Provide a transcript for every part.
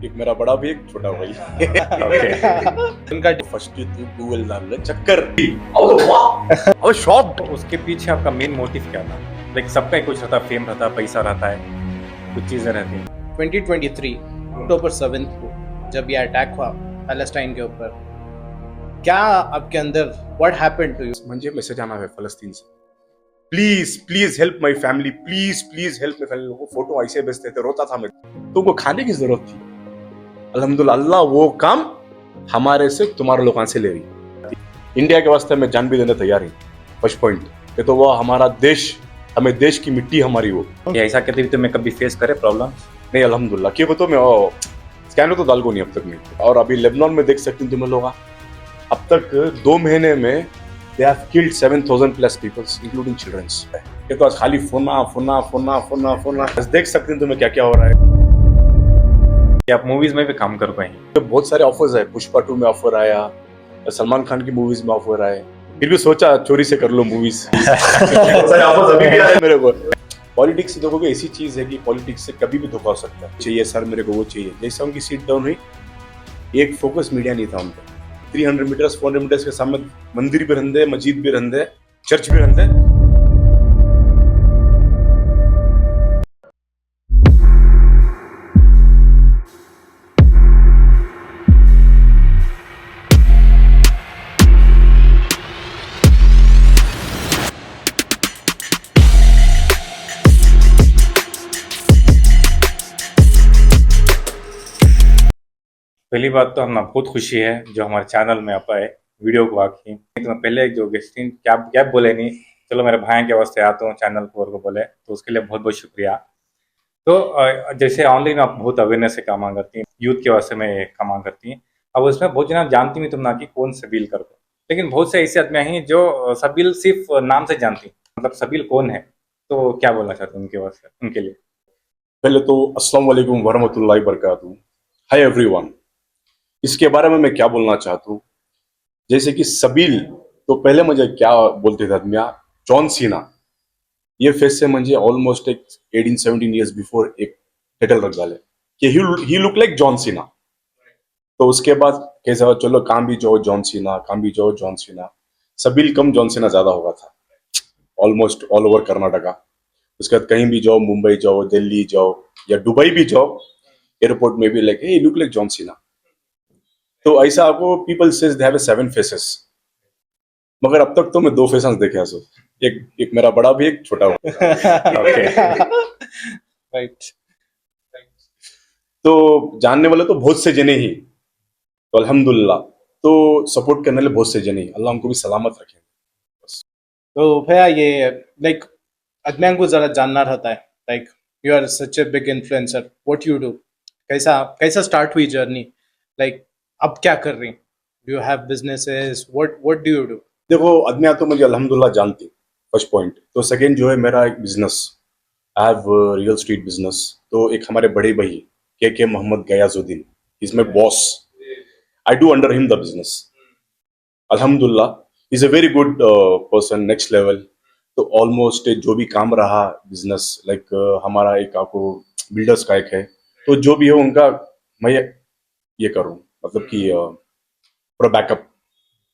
एक मेरा बड़ा भाई, एक छोटा भाई। ओके उनका फर्स्ट तू गूगल डाल ले चक्कर। और शॉक। तो उसके पीछे आपका मेन मोटिव क्या था? लाइक सबका ही कुछ रहता, फेम रहता, पैसा रहता है, कुछ चीजें रहती हैं। 2023 अक्टूबर 7 को जब ये अटैक हुआ पैलेस्टाइन के ऊपर, क्या आपके अंदर व्हाट हैपेंड टू यू? म्हणजे मैसेज आना है फलस्तीन से, please please help my family, please please help my family. लोगों को फोटो ऐसे भेजते थे, रोता था मैं। तुमको खाने की जरूरत थी, अल्हम्दुलिल्लाह अल्लाह वो काम हमारे से तुम्हारे लोगों से ले रही। इंडिया के वास्ते मैं जान भी देने तैयार हूँ। फर्स्ट पॉइंट ये तो वो हमारा देश, हमें देश की मिट्टी हमारी वो। ये ऐसा कहते भी तुम्हें कभी फेस करे प्रॉब्लम? नहीं अल्हम्दुलिल्लाह क्यों तो मैं स्कैनर तो डाल को नहीं अब तक नहीं। और अभी लेबनान में देख सकते हैं तुम्हें लोग, अब तक 2 महीने में they have killed 7,000 plus people including children। ये तो आज खाली फोना देख सकते हैं तुम्हें क्या क्या हो रहा है। कि आप मूवीज में भी काम कर पाए? तो बहुत सारे ऑफर्स है, पुष्पा 2 में ऑफर आया, सलमान खान की मूवीज में ऑफर आए, फिर भी सोचा चोरी से कर लो मूवीज। अभी भी आए मेरे को। पॉलिटिक्स देखोगे ऐसी चीज है कि पॉलिटिक्स से कभी भी धोखा हो सकता है। चाहिए सर मेरे को वो चाहिए, जैसे उनकी सीट डाउन हुई, एक फोकस मीडिया नहीं था उनका। 300 मीटर्स 400 मीटर्स के सामने मंदिर भी रंदे, मस्जिद भी रंदे, चर्च भी रंदे। पहली बात तो हमें बहुत खुशी है जो हमारे चैनल में आप आए वीडियो को आके। तो मैं पहले जो गेस्टिंग क्या क्या बोले नहीं, चलो मेरे भाई के वास्ते आता हूँ चैनल पर को बोले, तो उसके लिए बहुत बहुत शुक्रिया। तो जैसे ऑनलाइन आप बहुत अवेयरनेस से काम करती हैं, यूथ के वास्ते में काम करती हैं। अब उसमें बहुत जना जानती नहीं तुम ना कि कौन सबील कर दो, लेकिन बहुत से ऐसे आदमी हैं जो सबील सिर्फ नाम से जानती, मतलब सबील कौन है। तो क्या बोलना चाहते हैं उनके वास्ते, उनके लिए? पहले तो अस्सलाम वालेकुम वरहमतुल्लाहि वबरकातुहू। Hi everyone. इसके बारे में मैं क्या बोलना चाहता हूँ, जैसे कि सबील तो पहले मुझे क्या बोलते थे आदमिया, जॉन सीना। ये फेस से मुझे ऑलमोस्ट एक 18-17 इयर्स बिफोर एक टाइटल रख डाले कि ही लुक लाइक जॉन सीना। तो उसके बाद कैसा चलो काम भी जाओ जॉन सीना, काम भी जाओ जॉन सीना। सबील कम जॉन सीना ज्यादा होगा था ऑलमोस्ट ऑल ओवर कर्नाटका। उसके बाद कहीं भी जाओ, मुंबई जाओ, दिल्ली जाओ या दुबई भी जाओ, एयरपोर्ट में भी like he look like John Cena. तो ऐसा आपको people says they have 7 faces, मगर अब तक तो मैं 2 फेसेस देखे हैं। एक मेरा बड़ा भी, एक छोटा भी। राइट। तो जानने वाले तो बहुत से जने ही, तो अल्हम्दुलिल्लाह। तो सपोर्ट करने वाले बहुत से जने ही, अल्लाह उनको भी सलामत रखे। तो भैया ये लाइक आदमियों को जरा जानना रहता है, like you are such a big influencer, what you do, कैसा कैसा स्टार्ट हुई जर्नी, लाइक अब क्या कर रही, do you have businesses, what do you do? देखो आदमिया तो मुझे अल्हम्दुलिल्लाह जानती, फर्स्ट पॉइंट। तो सेकेंड जो है मेरा एक business, I have real estate business. तो एक हमारे बड़े भाई के मोहम्मद गयाजुद्दीन, इसमें boss, I do under him the business. अल्हम्दुलिल्लाह is a very good person, next level. तो ऑलमोस्ट जो भी काम रहा बिजनेस, लाइक हमारा एक आपको बिल्डर्स का एक है, तो जो भी हो उनका मैं ये करूँ, मतलब कि पूरा बैकअप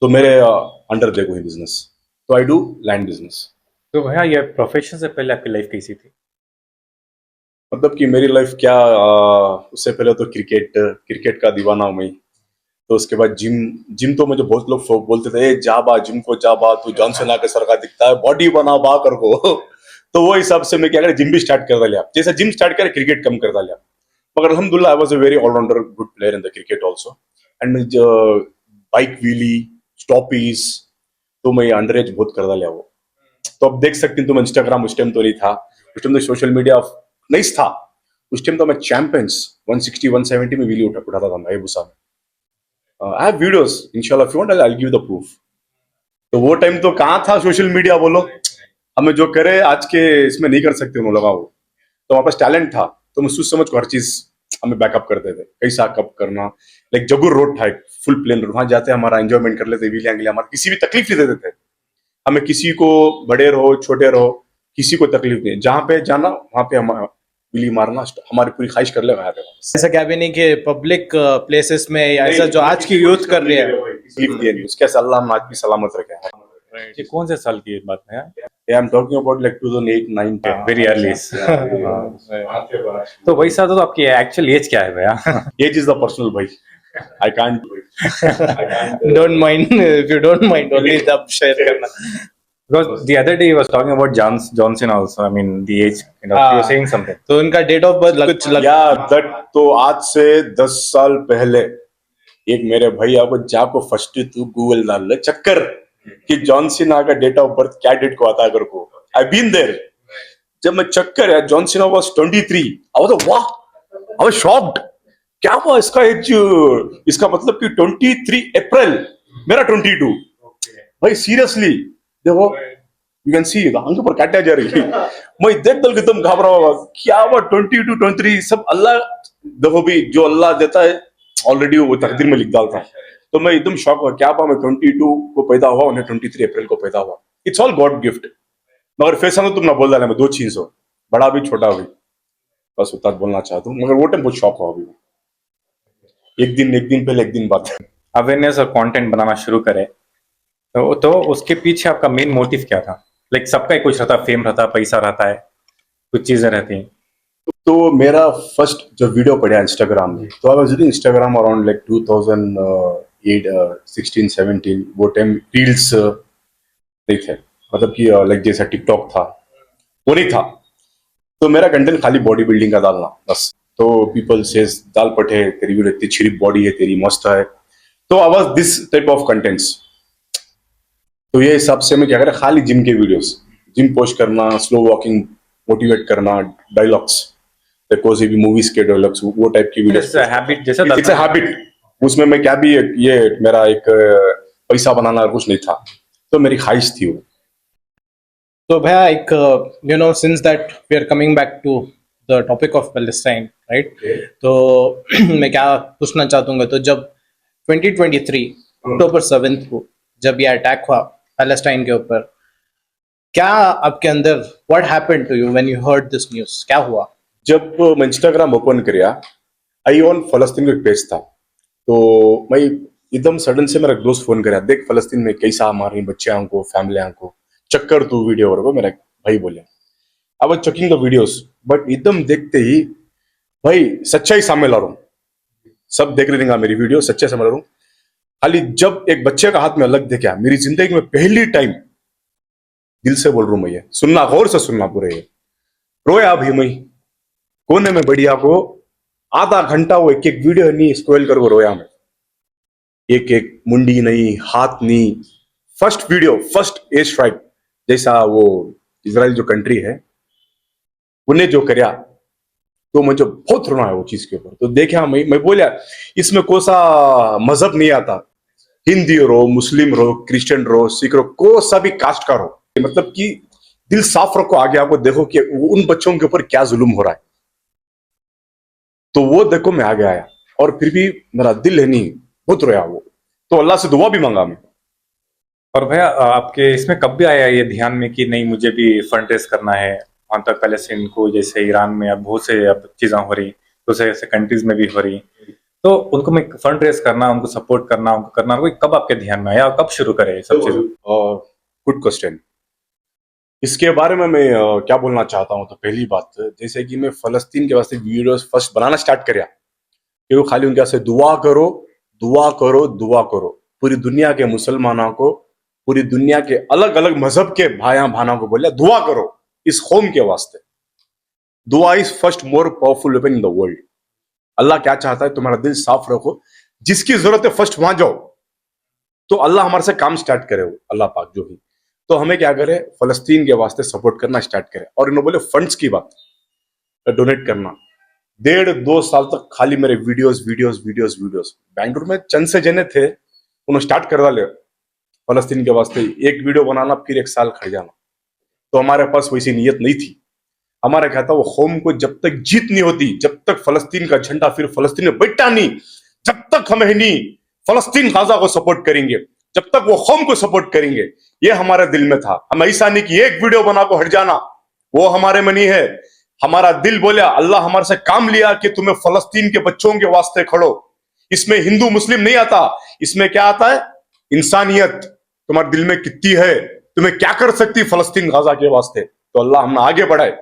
तो मेरे अंडर देखो ही बिजनेस। तो आई डू लैंड बिजनेस। तो भैया ये प्रोफेशन से पहले आपकी लाइफ कैसी थी? मतलब कि मेरी लाइफ क्या, उससे पहले तो क्रिकेट का दीवाना हूँ मैं। तो उसके बाद जिम तो मुझे बहुत लोग बोलते थे, "ए, जा बा जिम को, जा बा तू जॉन सेना के सर का दिखता है, बॉडी बना बा कर को।" तो वो हिसाब से मैं क्या करे, जिम भी स्टार्ट कर दिया। जैसे जिम स्टार्ट करे क्रिकेट कम कर दिया। मगर अल्हम्दुलिल्लाह I was a very allrounder good player in the cricket also. And bike wheelie stoppies तो मैं अंडर एज बहुत कर डालिया वो। तो अब देख सकते हैं तुम, इंस्टाग्राम उस टाइम तो नहीं था, उस टाइम तो सोशल मीडिया नहीं था। उस टाइम तो मैं चैंपियंस 160 170 में व्हीली उठाता था मैं भूसा में। आई हैव वीडियोस, इंशाल्लाह if you want I will give the proof. तो वो टाइम तो कहाँ था सोशल मीडिया, बोलो। हमें जो करे आज के इसमें नहीं कर सकते उन लोगों को। तो हमारे पास टैलेंट था, तो हम सोच समझ को हर चीज हमें बैकअप करते थे, कैसा कब करना। लाइक जगुर रोड था, एक फुल प्लेन रोड, वहां जाते हमारा एंजॉयमेंट कर लेते, व्हीलियां हमारा किसी भी तकलीफ नहीं देते थे हमें। किसी को बड़े रहो छोटे रहो किसी को तकलीफ नहीं, जहां पे जाना वहां पे हम बिल्ली मारना हमारी पूरी ख्वाहिश कर ले वहां पे ऐसा क्या भी नहीं कि पब्लिक प्लेसेस में या ऐसा जो आज की यूथ कर रही है तकलीफ दिया नहीं उसके अल्लाह हम आज भी सलामत रखे ये कौन से साल की बात है? I am talking about like 2008 9 10 very early. तो वैसा तो आपकी एक्चुअल एज क्या है भैया? एज इज द पर्सनल भाई I can't don't mind if you don't mind only तब शेयर करना Because the other day he was talking about Johnson also. I mean the age. You know, he was saying something. तो उनका date of birth कुछ लग या that तो आज से 10 साल पहले एक मेरे भाई आपको जाको फर्स्ट तू गूगल डाल ले चक्कर कि जॉन सीना का डेट ऑफ बर्थ क्या डेट को आता है अगर को आई बीन देयर जब मैं चक्कर है John Cena was 23 I was वाह आई वाज शॉक्ड क्या हुआ इसका एज इसका मतलब कि 23 अप्रैल मेरा 22 भाई सीरियसली देखो यू कैन सी आंखों पर काटा जा रही है मैं देख दल एकदम घबरा हुआ क्या हुआ 22 23 सब अल्लाह देखो भी जो अल्लाह देता है ऑलरेडी वो तकदीर में लिख डालता है तो मैं एकदम शॉक हुआ क्या हुआ मैं 22 को पैदा हुआ उन्हें 23 अप्रैल को पैदा हुआ इट्स ऑल गॉड गिफ्ट मगर फैसा तो तुम ना बोल डाला मैं 2 चीज हो बड़ा भी छोटा भी बस उतना बोलना चाहता हूँ मगर वो टाइम बहुत शॉक हुआ अभी एक दिन पहले एक दिन बाद अवेयरनेस और कंटेंट बनाना शुरू करे तो उसके पीछे आपका मेन मोटिव क्या था? लाइक सबका ही कुछ रहता, फेम रहता, पैसा रहता है, कुछ चीजें रहती हैं। तो मेरा फर्स्ट जो वीडियो पड़ा इंस्टाग्राम में तो I was using Instagram around like 2008 16 17 वो टाइम रील्स नहीं थे मतलब कि लाइक जैसा टिकटॉक था वो नहीं था तो मेरा कंटेंट खाली बॉडी बिल्डिंग का डालना बस तो पीपल सेज दाल पठे तेरी वीडियो इतनी छिरी बॉडी है तेरी मस्त है तो I was this type of contents तो ये हिसाब से मैं क्या करा खाली जिम के वीडियोस जिम पोस्ट करना स्लो वॉकिंग मोटिवेट करना डायलॉग्स कोई भी मूवीज के डायलॉग्स वो टाइप की वीडियोस हैबिट जैसा इट्स अ हैबिट उसमें मैं क्या भी ये मेरा एक पैसा बनाना कुछ नहीं था तो मेरी ख्वाहिश थी वो तो भैया एक you know since that we are coming back to the topic of Palestine right तो मैं क्या पूछना चाहता हूँ तो जब 2023 अक्टूबर 7 को जब ये अटैक हुआ पैलेस्टाइन के ऊपर क्या आपके अंदर what happened to you when you heard this news क्या हुआ जब मैं इंस्टाग्राम ओपन किया आई ऑन फलस्तीन का पेज था तो मैं एकदम सडन से मेरा दोस्त फोन कराया देख फलस्तीन में कैसा हमारे बच्चे को फैमिली को चक्कर तू वीडियो और मेरा भाई बोले I was checking the videos but एकदम देखते ही भाई सच्चाई सामने ला रहा हूँ सब देख रहे मेरी वीडियो सच्चाई सामने ला रहा हूँ खाली जब एक बच्चे का हाथ में अलग देखा मेरी जिंदगी में पहली टाइम दिल से बोल रहा हूं मैं ये सुनना गौर से सुनना पूरे ये रोया भी मैं कोने में बढ़िया को आधा घंटा वो एक एक वीडियो नहीं स्क्रॉल कर वो रोया मैं एक एक मुंडी नहीं हाथ नहीं first video first air strike जैसा वो इजराइल जो कंट्री है उन्हें जो करया तो मुझे बहुत रोना है वो चीज के ऊपर तो देखा मैं बोला इसमें कौन सा मजहब नहीं आता हिंदी रहो मुस्लिम रहो क्रिश्चियन रहो सिख रहो को सा भी कास्ट का रहो मतलब कि दिल साफ रखो आगे आपको देखो कि उन बच्चों के ऊपर क्या जुल्म हो रहा है तो वो देखो मैं आगे आया और फिर भी मेरा दिल है नहीं बहुत रोया वो तो अल्लाह से दुआ भी मांगा मैं और भैया आपके इसमें कब भी आया ये ध्यान में कि नहीं मुझे भी फंड रेज करना है वहां तक पैलेस्टीन को जैसे ईरान में अब बहुत से अब चीजें हो रही दूसरे ऐसे कंट्रीज में भी हो रही तो उनको मैं फंड रेज करना उनको सपोर्ट करना उनको करना कोई कब आपके ध्यान में आया कब शुरू करे सब चीजें गुड क्वेश्चन इसके बारे में मैं क्या बोलना चाहता हूँ तो पहली बात जैसे कि मैं फलस्तीन के वास्ते वीडियोस फर्स्ट बनाना स्टार्ट कराया कि वो खाली उनके वास्ते दुआ करो दुआ करो दुआ करो पूरी दुनिया के मुसलमानों को पूरी दुनिया के अलग अलग मजहब के भाइयों बहनों को बोलिए दुआ करो इस कौम के वास्ते दुआ is first more powerful weapon in the world अल्लाह क्या चाहता है तुम्हारा दिल साफ रखो जिसकी जरूरत है फर्स्ट वहां जाओ तो अल्लाह हमारे से काम स्टार्ट करे वो अल्लाह पाक जो भी तो हमें क्या करे फलस्तीन के वास्ते सपोर्ट करना स्टार्ट करे और इन्होंने बोले फंड्स की बात डोनेट करना 1.5-2 साल तक खाली मेरे वीडियोस बैंगलोर में चंद से जने थे उन्होंने स्टार्ट कर डाले फलस्तीन के वास्ते एक वीडियो बनाना फिर 1 साल खड़ जाना तो हमारे पास वैसी नीयत नहीं थी हमारा क्या था वो कौम को जब तक जीत नहीं होती जब तक फलस्तीन का झंडा फिर फलस्तीन में बैठा नहीं जब तक हम नहीं फलस्तीन गाजा को सपोर्ट करेंगे जब तक वो कौम को सपोर्ट करेंगे ये हमारे दिल में था हम ऐसा नहीं कि एक वीडियो बना को हट जाना वो हमारे में नहीं है हमारा दिल बोला, अल्लाह हमारे से काम लिया कि तुम्हें फलस्तीन के बच्चों के वास्ते खड़ो। इसमें हिंदू मुस्लिम नहीं आता, इसमें क्या आता है? इंसानियत तुम्हारे दिल में कितनी है, तुम्हें क्या कर सकती फलस्तीन गाजा के वास्ते। तो अल्लाह हमने आगे बढ़ाए।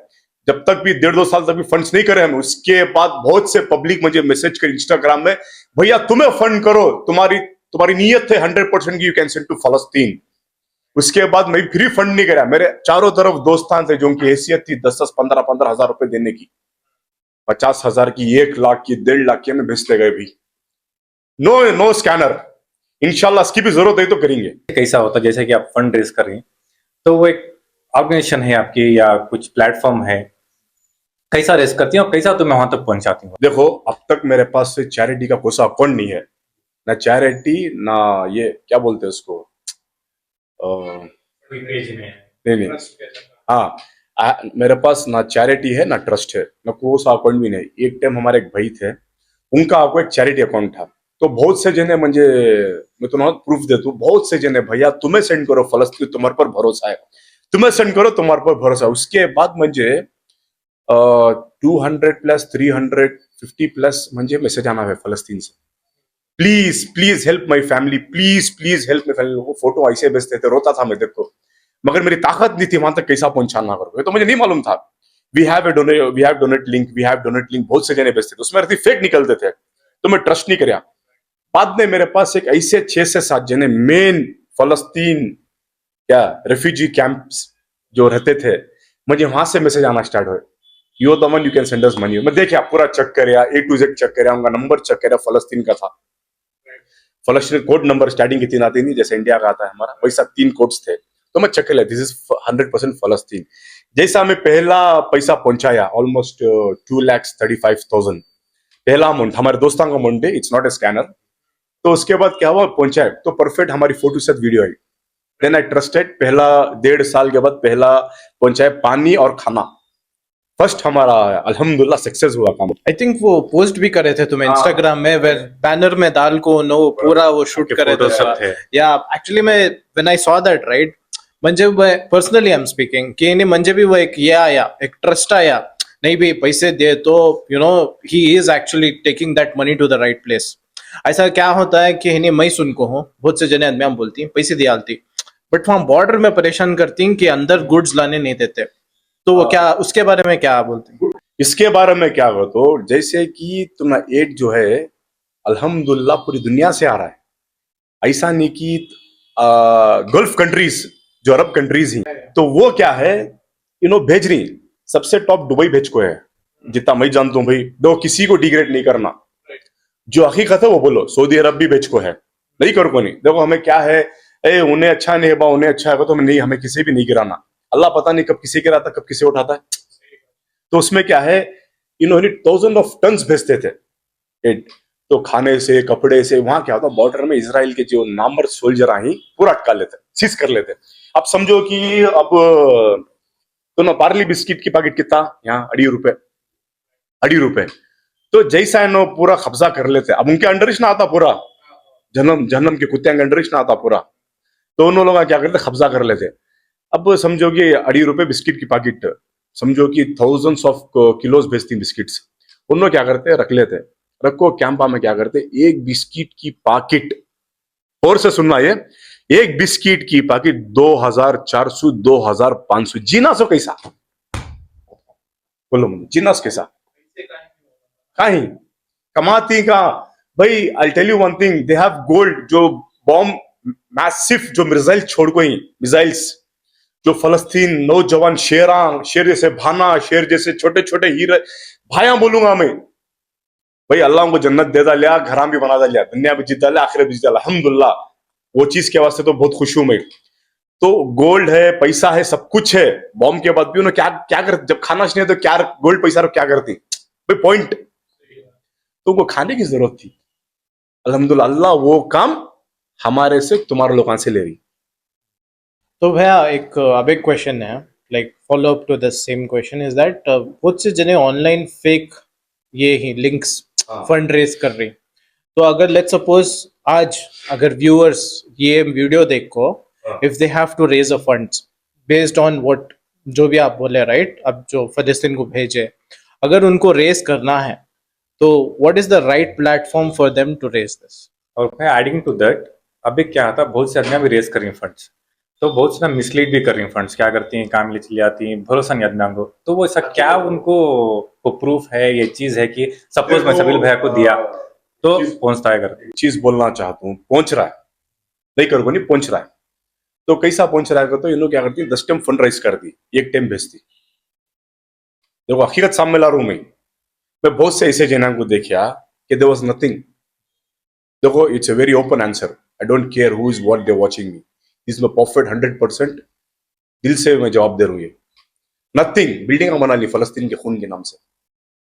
जब तक भी 1.5-2 साल तक भी फंड्स नहीं करे हम, उसके बाद बहुत से पब्लिक मुझे मैसेज कर इंस्टाग्राम में, भैया तुम्हें फंड करो, तुम्हारी तुम्हारी नीयत है 100% की, यू कैन सेंड टू फलस्तीन। उसके बाद मैं फ्री फंड नहीं करा, मेरे चारों तरफ दोस्तान थे जो उनकी हैसियत थी 10-10, 15-15 हजार रुपए देने की, 50,000 की, 1 लाख की, 1.5 लाख की, हमें भेजते गए भी। नो नो स्कैनर, इंशाल्लाह इसकी भी जरूरत है तो करेंगे। कैसा होता है, जैसे कि आप फंड रेज कर रही हैं, तो वो एक ऑर्गेनाइजेशन है आपकी या कुछ प्लेटफॉर्म है, कैसा रेज करती हैं और कैसा तुम्हें वहां तक पहुंचाती हूँ? देखो, अब तक मेरे पास से चैरिटी का कोई सा अकाउंट नहीं है, ना चैरिटी ना ये क्या बोलते हैं उसको, नहीं नहीं, हाँ, मेरे पास ना चैरिटी है ना ट्रस्ट है, ना कोई सा अकाउंट भी नहीं। एक टाइम हमारे एक भाई थे, उनका आपको एक चैरिटी अकाउंट था, तो बहुत से जने म्हणजे मैं तुम्हाला प्रूफ देता हूँ, बहुत से जने भैया तुम्हें सेंड करो फलस्तीन, तुम्हारे पर भरोसा है, तुम्हें सेंड करो, तुम्हारे पर भरोसा है। उसके बाद म्हणजे 200+ 350+ म्हणजे मैसेज आना है फलस्तीन से, please please help my family, please please help my family. वो फोटो ऐसे भेजते थे, रोता था मैं देखो, मगर मेरी ताकत नहीं थी वहां तक कैसा पहुंचाना करो, तो मुझे नहीं मालूम था। वी हैव डोनेट लिंक, बहुत से जने भेजते थे, उसमें फेक निकलते थे, तो मैं ट्रस्ट नहीं कराया। बाद में मेरे पास एक ऐसे 6 से 7 जने मेन फलस्तीन क्या रेफ्यूजी कैंप्स जो रहते थे, मुझे वहां से मैसेज आना स्टार्ट हुए, you the one, you can send us money. मैं देखा पूरा चेक कराया, A to Z चेक कराया, उनका नंबर चेक कराया, फलस्तीन का था। फलस्तीन कोड नंबर स्टार्टिंग की 3 आती नहीं, जैसे इंडिया का आता है हमारा, वैसा 3 कोड्स थे, तो मैं चेक कर लिया, दिस इज 100% फलस्तीन। जैसा मैं पहला पैसा पहुंचाया, ऑलमोस्ट 2,35,000 पहला अमाउंट, हमारे दोस्तों का अमाउंट है, इट्स नॉट ए स्कैनर। तो उसके बाद क्या हुआ, पहुंचाए तो परफेक्ट हमारी फोटो से वीडियो आई, देन आई ट्रस्टेड। पहला 1.5 साल के बाद पहला पहुंचाए पानी और खाना, फर्स्ट हमारा अल्हम्दुलिल्लाह सक्सेस हुआ काम। आई थिंक वो पोस्ट भी करे थे तुम्हें हाँ। इंस्टाग्राम में, वेर बैनर में दाल को नो पूरा वो शूट आपके करे photos सब थे। थे। या एक्चुअली मैं when I saw that right, म्हणजे पर्सनली आई एम स्पीकिंग की नहीं, म्हणजे भी वो एक ये आया, एक ट्रस्ट आया, नहीं भी पैसे दे तो you know he is actually taking that money to the right place. ऐसा क्या होता है कि नहीं, मैं सुन को हूँ, बहुत से जने आदमी बोलती पैसे दिया आलती, बट वहां बॉर्डर में परेशान करती कि अंदर गुड्स लाने नहीं देते, तो वो क्या, उसके बारे में क्या बोलते हैं? इसके बारे में क्या हो, तो जैसे कि तुम एड जो है अल्हम्दुलिल्लाह पूरी दुनिया से आ रहा है, ऐसा नहीं कि गल्फ कंट्रीज जो अरब कंट्रीज ही, तो वो क्या है भेज रही, सबसे टॉप दुबई भेज को है, जितना मैं जानता हूँ भाई, दो किसी को डिग्रेड नहीं करना, जो हकीकत है वो बोलो, सऊदी अरब भी भेज को है, नहीं कर को नहीं। देखो हमें क्या है, उन्हें अच्छा नहीं है, उन्हें अच्छा है तो नहीं, हमें किसी भी नहीं गिराना, अल्लाह पता नहीं कब किसी गिराता कब किसी उठाता है। तो उसमें क्या है, इन्होंने 1000 ऑफ टन्स भेजते थे एड, तो खाने से कपड़े से, वहां क्या होता बॉर्डर में इजराइल के जो नामवर सोल्जर आई पूरा अटका लेते, सीज कर लेते। अब समझो कि अब तो ना पार्ली बिस्किट की पैकेट कितना यहाँ 2.5 रुपए, तो जैसा इन्हों पूरा कब्जा कर लेते, अब उनके अंडर ना आता पूरा, जन्म के कुत्ते के अंडर ना आता पूरा, तो उन लोग क्या करते कब्जा कर लेते। अब समझो कि 2.5 रुपए बिस्किट की पैकेट, समझो कि थाउजेंड्स ऑफ किलोज भेजती बिस्किट्स, उन लोग क्या करते रख लेते, रखो कैंपा में क्या करते, एक बिस्किट की पैकेट, और से सुनना ये, एक बिस्किट की पैकेट 2,400 2,500, जीना सो कैसा बोलो, जीना सो कैसा कहीं कमाती का भाई। I tell you one thing, they have gold, जो बॉम्ब मैसिव जो मिसाइल छोड़ को ही, मिसाइल्स जो फलस्तीन नौजवान शेर जैसे भाना, शेर जैसे छोटे छोटे हीरे भाया बोलूंगा मैं, भाई अल्लाह को जन्नत दे डालिया, घरा भी बना डालिया, दुनिया भी जीत डालिया, आखिरत भी जीत डालिया, अल्हम्दुलिल्लाह, वो चीज के वास्ते तो बहुत खुश हूं मैं। तो गोल्ड है, पैसा है, सब कुछ है, बॉम्ब के बाद भी उन्हें क्या क्या करती, जब खाना चाहिए तो क्या गोल्ड पैसा क्या करती भाई, पॉइंट, तो उनको खाने की जरूरत थी, अल्हम्दुलिल्लाह अल्लाह वो काम हमारे से तुम्हारे लोगों से ले रही। तो भैया एक अब एक क्वेश्चन है, like follow up to the same question is that बहुत से जने ऑनलाइन फेक ये ही लिंक्स फंड रेज कर रही, तो अगर लेट्स सपोज आज अगर व्यूअर्स ये वीडियो देखो, if they have to raise a funds based on what जो भी आप बोले राइट, अब जो फलस्तीन को भेजे, अगर उनको रेस करना है तो what is the right platform for them to raise this? और मैं एडिंग टू दैट, अभी क्या था, बहुत से आदमियां भी रेस कर रही हैं फंड्स, तो बहुत से ना मिसलीड भी कर रही हैं फंड्स, क्या करती हैं, काम ले चली जाती हैं, भरोसा नहीं आदमियों को। तो वो ऐसा क्या उनको वो प्रूफ है, ये चीज है कि सपोज मैं सबील भैया को दिया तो पहुंचता है करके। चीज बोलना चाहता हूँ, पहुंच रहा है, नहीं करोगे नहीं, पहुंच रहा है। तो कैसा पहुंच रहा है, तो इन्होंने क्या करती है, 10 टाइम फंड राइज कर दी, एक टाइम भेजती। देखो हकीकत सामने ला रहा हूं मैं बहुत से ऐसे जनां को देखा कि देयर वाज नथिंग। देखो it's a very open answer, I don't care who is what they watching me, this is my perfect 100% दिल से मैं जवाब दे रहा हूं। ये नथिंग, बिल्डिंग बना ली फलस्तीन के खून के नाम से।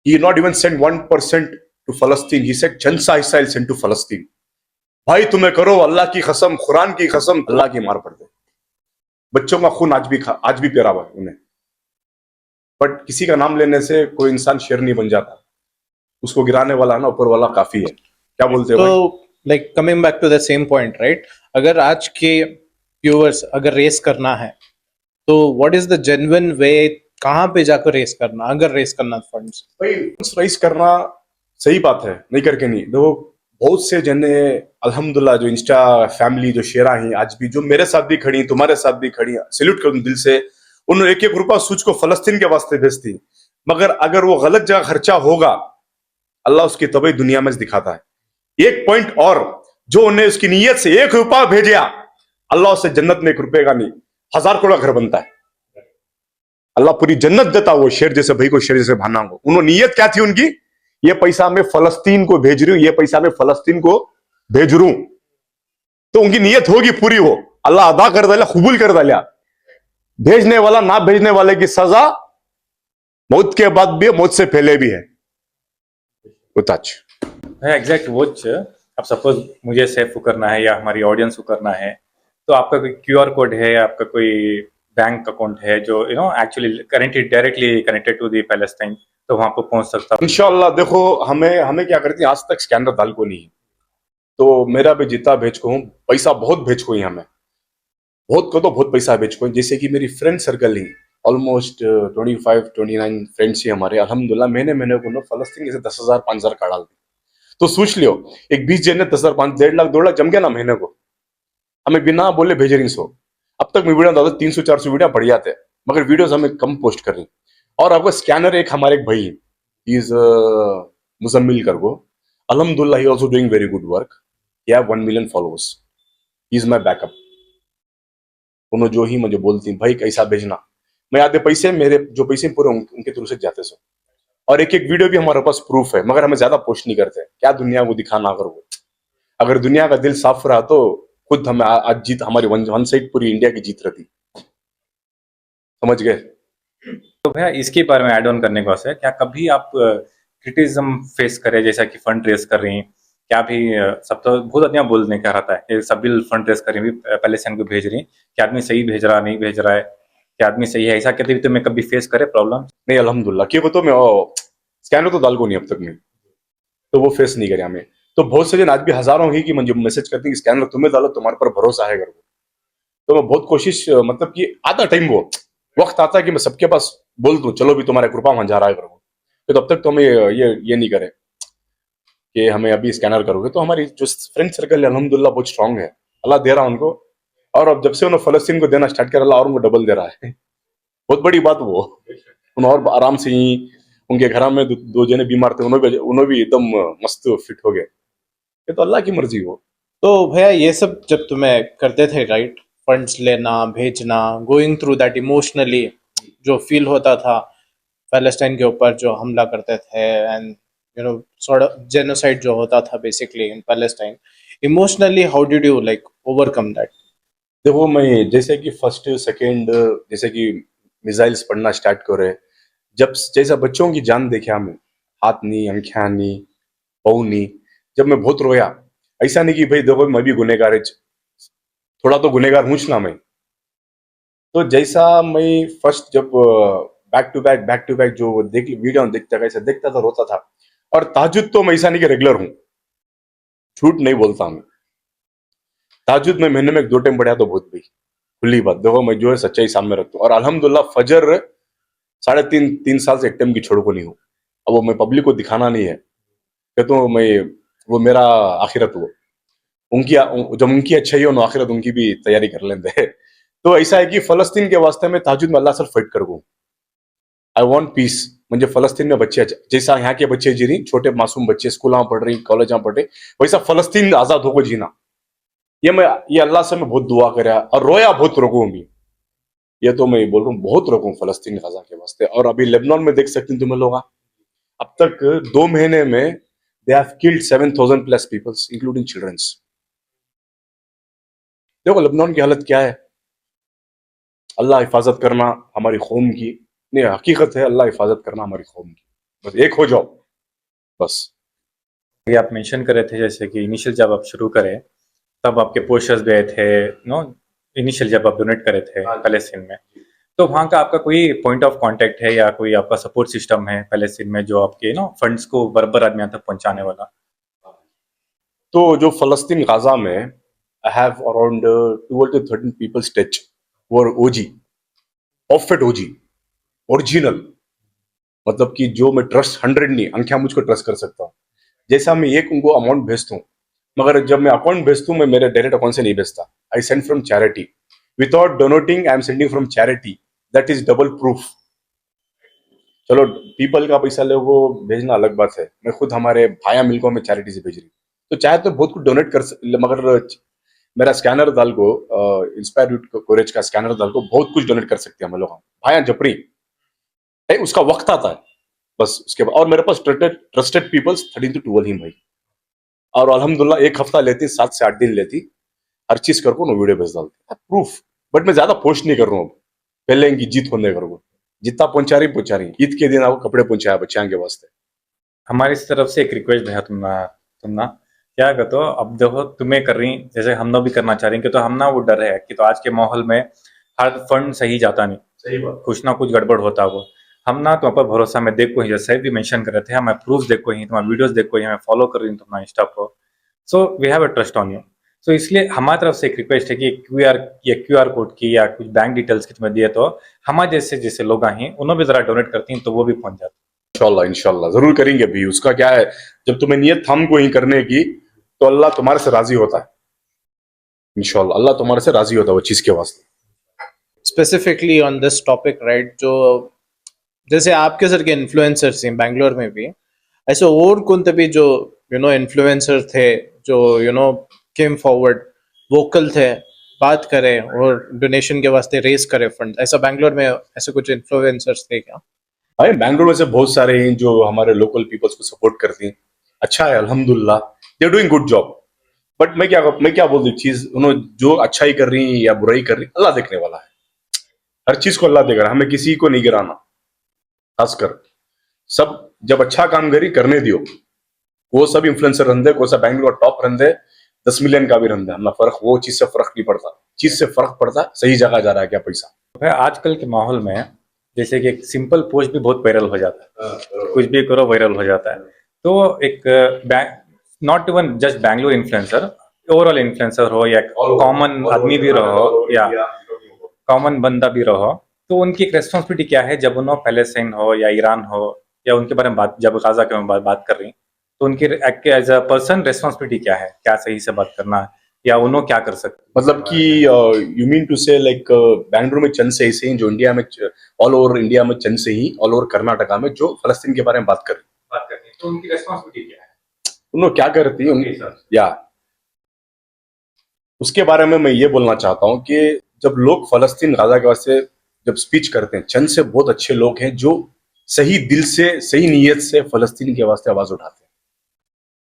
He not even send 1% to फलस्तीन, ही सेड जनसा इसराइल सेंड टू फलस्तीन। भाई तुम्हें करो, अल्लाह की कसम, कुरान की कसम, अल्लाह की मार पड़ दे। बच्चों का खून आज भी प्यारा हुआ है उन्हें। बट किसी का नाम लेने से कोई इंसान शेर नहीं बन जाता, उसको गिराने वाला ना ऊपर वाला काफी है। क्या बोलते हो भाई? तो like coming back to the same point right, अगर आज के व्यूअर्स अगर रेस करना है तो what is the genuine way, कहाँ पे जाकर रेस करना, अगर रेस करना फंड्स? भाई राइज करना सही बात है, नहीं करके नहीं। देखो बहुत से जने अल्हम्दुलिल्लाह जो इंस्टा फैमिली जो शेरा हैं आज भी, जो मेरे साथ भी खड़ी, तुम्हारे साथ भी खड़ी, सैल्यूट करूं दिल से। उन्होंने एक एक रुपया सूच को फलस्तीन के वास्ते भेजती। मगर अगर वो गलत जगह खर्चा होगा, अल्लाह उसकी तबई दुनिया में दिखाता है। एक पॉइंट और, जो उन्हें उसकी नीयत से 1 रुपया भेजा, अल्लाह उसे जन्नत में 1 रुपए का नहीं 1000 करोड़ का घर बनता है। अल्लाह पूरी जन्नत देता वो शेर जैसे भाई को, शेर जैसे भाना को। उन्होंने नीयत क्या थी उनकी, ये पैसा मैं फलस्तीन को भेज रही हूं, ये पैसा मैं फलस्तीन को भेज रू, तो उनकी नीयत होगी पूरी, हो अल्लाह अदा कर डाला, कबूल कर डाला। भेजने वाला ना भेजने वाले की सजा मौत के बाद भी है, मौत से पहले भी है। उताच है एग्जैक्ट वॉच। अब सपोज मुझे सेव करना है या हमारी ऑडियंस को करना है, तो आपका कोई क्यूआर कोड है, आपका कोई बैंक अकाउंट है जो actually connected, directly connected to the Palestine, तो वहां पर पहुंच सकता हूं। इंशाल्लाह। देखो हमें हमें क्या करती है, आज तक स्कैनर डाल को नहीं, तो मेरा भी जितना भेज को हूँ, पैसा बहुत भेज को ही, हमें बहुत को तो बहुत पैसा भेज को। जैसे कि मेरी फ्रेंड सर्कल ही ऑलमोस्ट 25-29 फ्रेंड्स ही हमारे, अल्हम्दुलिल्लाह महीने महीने को ना फलस्तीन से 10,000 5,000 का डाल दी। तो सोच लियो, एक 20 जन ने 10,000 5 1.5 लाख 2 लाख जम गया ना महीने को, हमें बिना बोले भेज रही सो। अब तक मैं वीडियो डालता 300-400 वीडियो बढ़ जाते हैं, मगर वीडियोस हमें कम पोस्ट कर रही। और आपका स्कैनर एक हमारे एक भाई, इज मुजम्मिल कर को, अल्हम्दुलिल्लाह ही also doing very good work, he have 1 million followers, he is my backup. उन्होंने जो ही मुझे बोलती भाई कैसा भेजना, मैं आधे पैसे मेरे जो पैसे पूरे उनके थ्रू से जाते सो। और एक एक वीडियो भी हमारे पास प्रूफ है, मगर हमें ज्यादा पोस्ट नहीं करते, क्या दुनिया को दिखाना। अगर वो, अगर दुनिया का दिल साफ रहा तो खुद हमें आज जीत, हमारी वन साइड पूरी इंडिया की जीत रहती। समझ गए? तो भैया इसके बारे में ऐड ऑन करने को है, क्या कभी आप क्रिटिसिज्म फेस करे, जैसा कि फंड रेस कर रही हैं, क्या भी सब तो बहुत आदमी बोलने का रहता है कि सभी फंड रेस कर रही, पैलेस्टाइन को भेज रही, क्या आदमी सही भेज रहा, नहीं भेज रहा है, क्या आदमी सही है, ऐसा कहते भी तो मैं कभी फेस करे प्रॉब्लम? नहीं अल्हम्दुलिल्लाह, कि वो तो मैं स्कैनर तो डाल को नहीं अब तक में, तो वो फेस नहीं करे हमें। तो बहुत से जन आज भी हजारों ही की मुझे मैसेज करते हैं कि स्कैनर तुम्हें डालो, तुम्हारे पर भरोसा है कर। तो मैं बहुत कोशिश, मतलब कि आता टाइम वो वक्त आता है कि मैं सबके पास बोल दूं चलो भी तुम्हारे कृपा वहां जा रहा है करो, तो तब तक तो हमें ये नहीं करे कि हमें अभी स्कैनर करोगे। तो हमारी जो फ्रेंड सर्कल है अल्हम्दुलिल्लाह बहुत स्ट्रांग है, अल्लाह दे रहा है उनको। और अब जब से उन्होंने फलस्तीन को देना स्टार्ट कर, अल्लाह और उनको डबल दे रहा है। बहुत बड़ी बात वो, उन्होंने और आराम से ही, उनके घर में दो जने बीमार थे, उन्होंने भी एकदम मस्त फिट हो गए। ये तो अल्लाह की मर्जी हो। तो भैया ये सब जब तुम्हें करते थे राइट, फंड्स लेना भेजना, गोइंग थ्रू दैट इमोशनली, जो फील होता था पैलेस्टाइन के ऊपर जो हमला करते थे, and you know sort of genocide जो होता था basically in Palestine, emotionally how did you like overcome that? देखो मैं जैसे कि फर्स्ट सेकंड, जैसे कि मिसाइल्स पढ़ना स्टार्ट करे, जब जैसा बच्चों की जान देखे हमें, हाथ नहीं, आंखें नहीं, पाँव नहीं, जब मैं बहुत रोया। ऐसा नहीं कि भाई देखो मैं भी गुनेगार है, थोड़ा तो गुनेगार हूँ ना मैं। तो जैसा मैं फर्स्ट जब बैक टू बैक जो वीडियो देखता, कैसे देखता था, रोता था। और ताजुद तो मैं ऐसा नहीं कि रेगुलर हूँ, झूठ नहीं बोलता मैं, ताजुद में महीने में 2 टाइम पढ़ा तो बहुत भाई, खुली बात देखो, मैं जो है सच्चाई सामने रखता हूँ। और अल्हम्दुलिल्लाह फजर 3.5 साल से एक टाइम की छोड़ को नहीं हूँ। अब वो मैं पब्लिक को दिखाना नहीं है, कहता हूँ मैं, वो मेरा आखिरत, वो उनकी, जब उनकी अच्छाई हो ना आखिरत उनकी भी तैयारी कर लेंगे। तो ऐसा है कि फलस्तीन के वास्ते में ताजुद में अल्लाह सर फाइट करूँ। I want piece. म्हणजे फलस्तीन में बच्चे जैसा यहाँ के बच्चे जी रही, छोटे मासूम बच्चे स्कूल पढ़ रही, कॉलेज पढ़ रही, वैसा फलस्तीन आजाद होकर जीना, ये अल्लाह से मैं बहुत दुआ कराया और रोया बहुत रोकू भी। ये तो मैं बोल रहा हूँ, बहुत रोकू फलस्तीन गजा के वास्ते। और अभी लेबनान में देख सकते हैं तुम्हें लोग, अब तक 2 महीने में they have killed 7,000 plus peoples including childrens. देखो लेबनान की हालत क्या है। अल्लाह हिफाजत करना हमारी कौम की, नहीं हकीकत है, अल्लाह हिफाजत करना हमारी कौम की। बस एक हो जाओ बस। ये आप मेंशन कर रहे थे जैसे कि इनिशियल जब आप शुरू करें तब आपके पोस्टर्स गए थे, नो, इनिशियल जब आप डोनेट करे थे पैलेस्टीन में, तो वहाँ का आपका कोई पॉइंट ऑफ कांटेक्ट है या कोई आपका सपोर्ट सिस्टम है पैलेस्टीन में जो आपके फंड्स को बराबर आदमी तक पहुंचाने वाला? तो जो फलस्तीन गाजा में I have around 12 to 13 people stretch वो ओजी, ऑफिट ओजी, ओरिजिनल, मतलब कि जो मैं ट्रस्ट 100 नहीं, अंख्या मुझको ट्रस्ट कर सकता हूँ। जैसा मैं एक उनको अमाउंट भेजता हूँ, मगर जब मैं अकाउंट भेजता हूँ मैं मेरे डायरेक्ट अकाउंट से नहीं भेजता, I send from charity without donating, I am sending from charity, that is double proof. चलो पीपल का पैसा ले वो भेजना अलग बात है, मैं खुद हमारे भाया मिलको मैं चैरिटी से भेज रही, तो चाहे तो बहुत कुछ डोनेट मगर मेरा स्कैनर डाल को, इंस्पायर कोरेज का स्कैनर डाल को बहुत कुछ डोनेट कर सकते हैं हम लोग, भाया जपरी उसका वक्त आता है बस उसके बाद। और मेरे पास ट्रस्टेड पीपल्स 13 to 12 ही भाई, और अल्हम्दुलिल्लाह एक हफ्ता लेती, 7 से 8 दिन लेती, हर चीज कर को ना वीडियो भेज डालती प्रूफ। बट मैं ज्यादा पोस्ट नहीं कर रहा हूँ, पहले इनकी जीत होने कर को, जितना पहुंचा रही ईद के दिन आपको कपड़े पहुंचाया बच्चों के वास्ते। हमारी तरफ से एक रिक्वेस्ट है, तुम ना क्या कहते हो, अब देखो तुम्हें कर रही जैसे हम लोग भी करना चाह रहे हैं कि तो हम ना वो डर है कि तो आज के माहौल में हर फंड सही जाता नहीं, सही बात। कुछ ना कुछ गड़बड़ होता वो। हम ना तुम पर भरोसा में देखो ही, जैसे भी मेंशन कर रहे थे, हमें प्रूफ देखो ही, तुम्हारे वीडियोस देखो ही, हमें फॉलो कर रही हूँ तुम्हारा इंस्टा को, so we have a trust on you. So इसलिए हमारी तरफ से एक रिक्वेस्ट है कि क्यूआर कोड की या कुछ बैंक डिटेल्स की तुम्हें दिए तो हमारे जैसे जैसे लोग हैं उन्हें भी जरा डोनेट करती हैं तो वो भी पहुंच जाते। इंशाल्लाह इंशाल्लाह जरूर करेंगे भी। उसका क्या है, जब तुम्हें नियत थम को ही करने की तो अल्लाह तुम्हारे से राजी होता है, इंशाल्लाह अल्लाह तुम्हारे से राजी होता है वो चीज के वास्ते। Specifically on this topic right, जो जैसे आपके सर के इन्फ्लुएंसर्स हैं बैंगलोर में भी, ऐसे और कौन भी जो इन्फ्लुएंसर थे जो केम फॉरवर्ड, वोकल थे, बात करें और डोनेशन के वास्ते रेस करे फंड, ऐसा बैंगलोर में ऐसे कुछ इन्फ्लुएंसर्स थे क्या? भाई बैंगलोर में से बहुत सारे हैं जो हमारे लोकल पीपल्स को सपोर्ट करते हैं, अच्छा है अल्हम्दुलिल्लाह, they are doing good job. But मैं क्या बोल रही चीज, उन्होंने जो अच्छाई कर रही है या बुराई कर रही है अल्लाह देखने वाला है, हर चीज को अल्लाह देख रहा है, हमें किसी को नहीं गिराना। खासकर सब जब अच्छा काम करी करने दियो, वो सब इन्फ्लुएंसर रंदे, कोई सा बैंगलोर टॉप रंदे, 10 मिलियन का भी रंदे, हमें फर्क, वो चीज से फर्क नहीं पड़ता, चीज से फर्क पड़ता सही जगह जा रहा है क्या पैसा। भाई आजकल के माहौल में जैसे कि एक सिंपल पोस्ट भी बहुत वायरल हो जाता है, कुछ भी करो वायरल हो जाता है, तो एक not even just Bangalore influencer, overall influencer हो या कॉमन आदमी भी रहो या कॉमन बंदा भी रहो, तो उनकी एक रेस्पॉन्सिबिलिटी क्या है जब उन्होंने पैलेस्टाइन हो या ईरान हो या उनके बारे में जब गाजा के बात कर रही, तो उनकी एज अ पर्सन रेस्पॉन्सिबिलिटी क्या है, क्या सही से बात करना है या उन्होंने क्या कर सकते? मतलब कि यू मीन टू से लाइक बैंगलोर में चंद से ऐसे ही जो इंडिया में, ऑल ओवर इंडिया में चंद से ही, ऑल ओवर कर्नाटका में जो फलस्तीन के बारे में बात करते हैं, तो उनकी रेस्पॉन्सिबिलिटी क्या है, उन्होंने क्या करती है या उसके बारे में मैं ये बोलना चाहता हूँ कि जब लोग फलस्तीन गाजा के वास्ते जब स्पीच करते हैं, चंद से बहुत अच्छे लोग हैं जो सही दिल से सही नीयत से फलस्तीन के वास्ते आवाज उठाते हैं।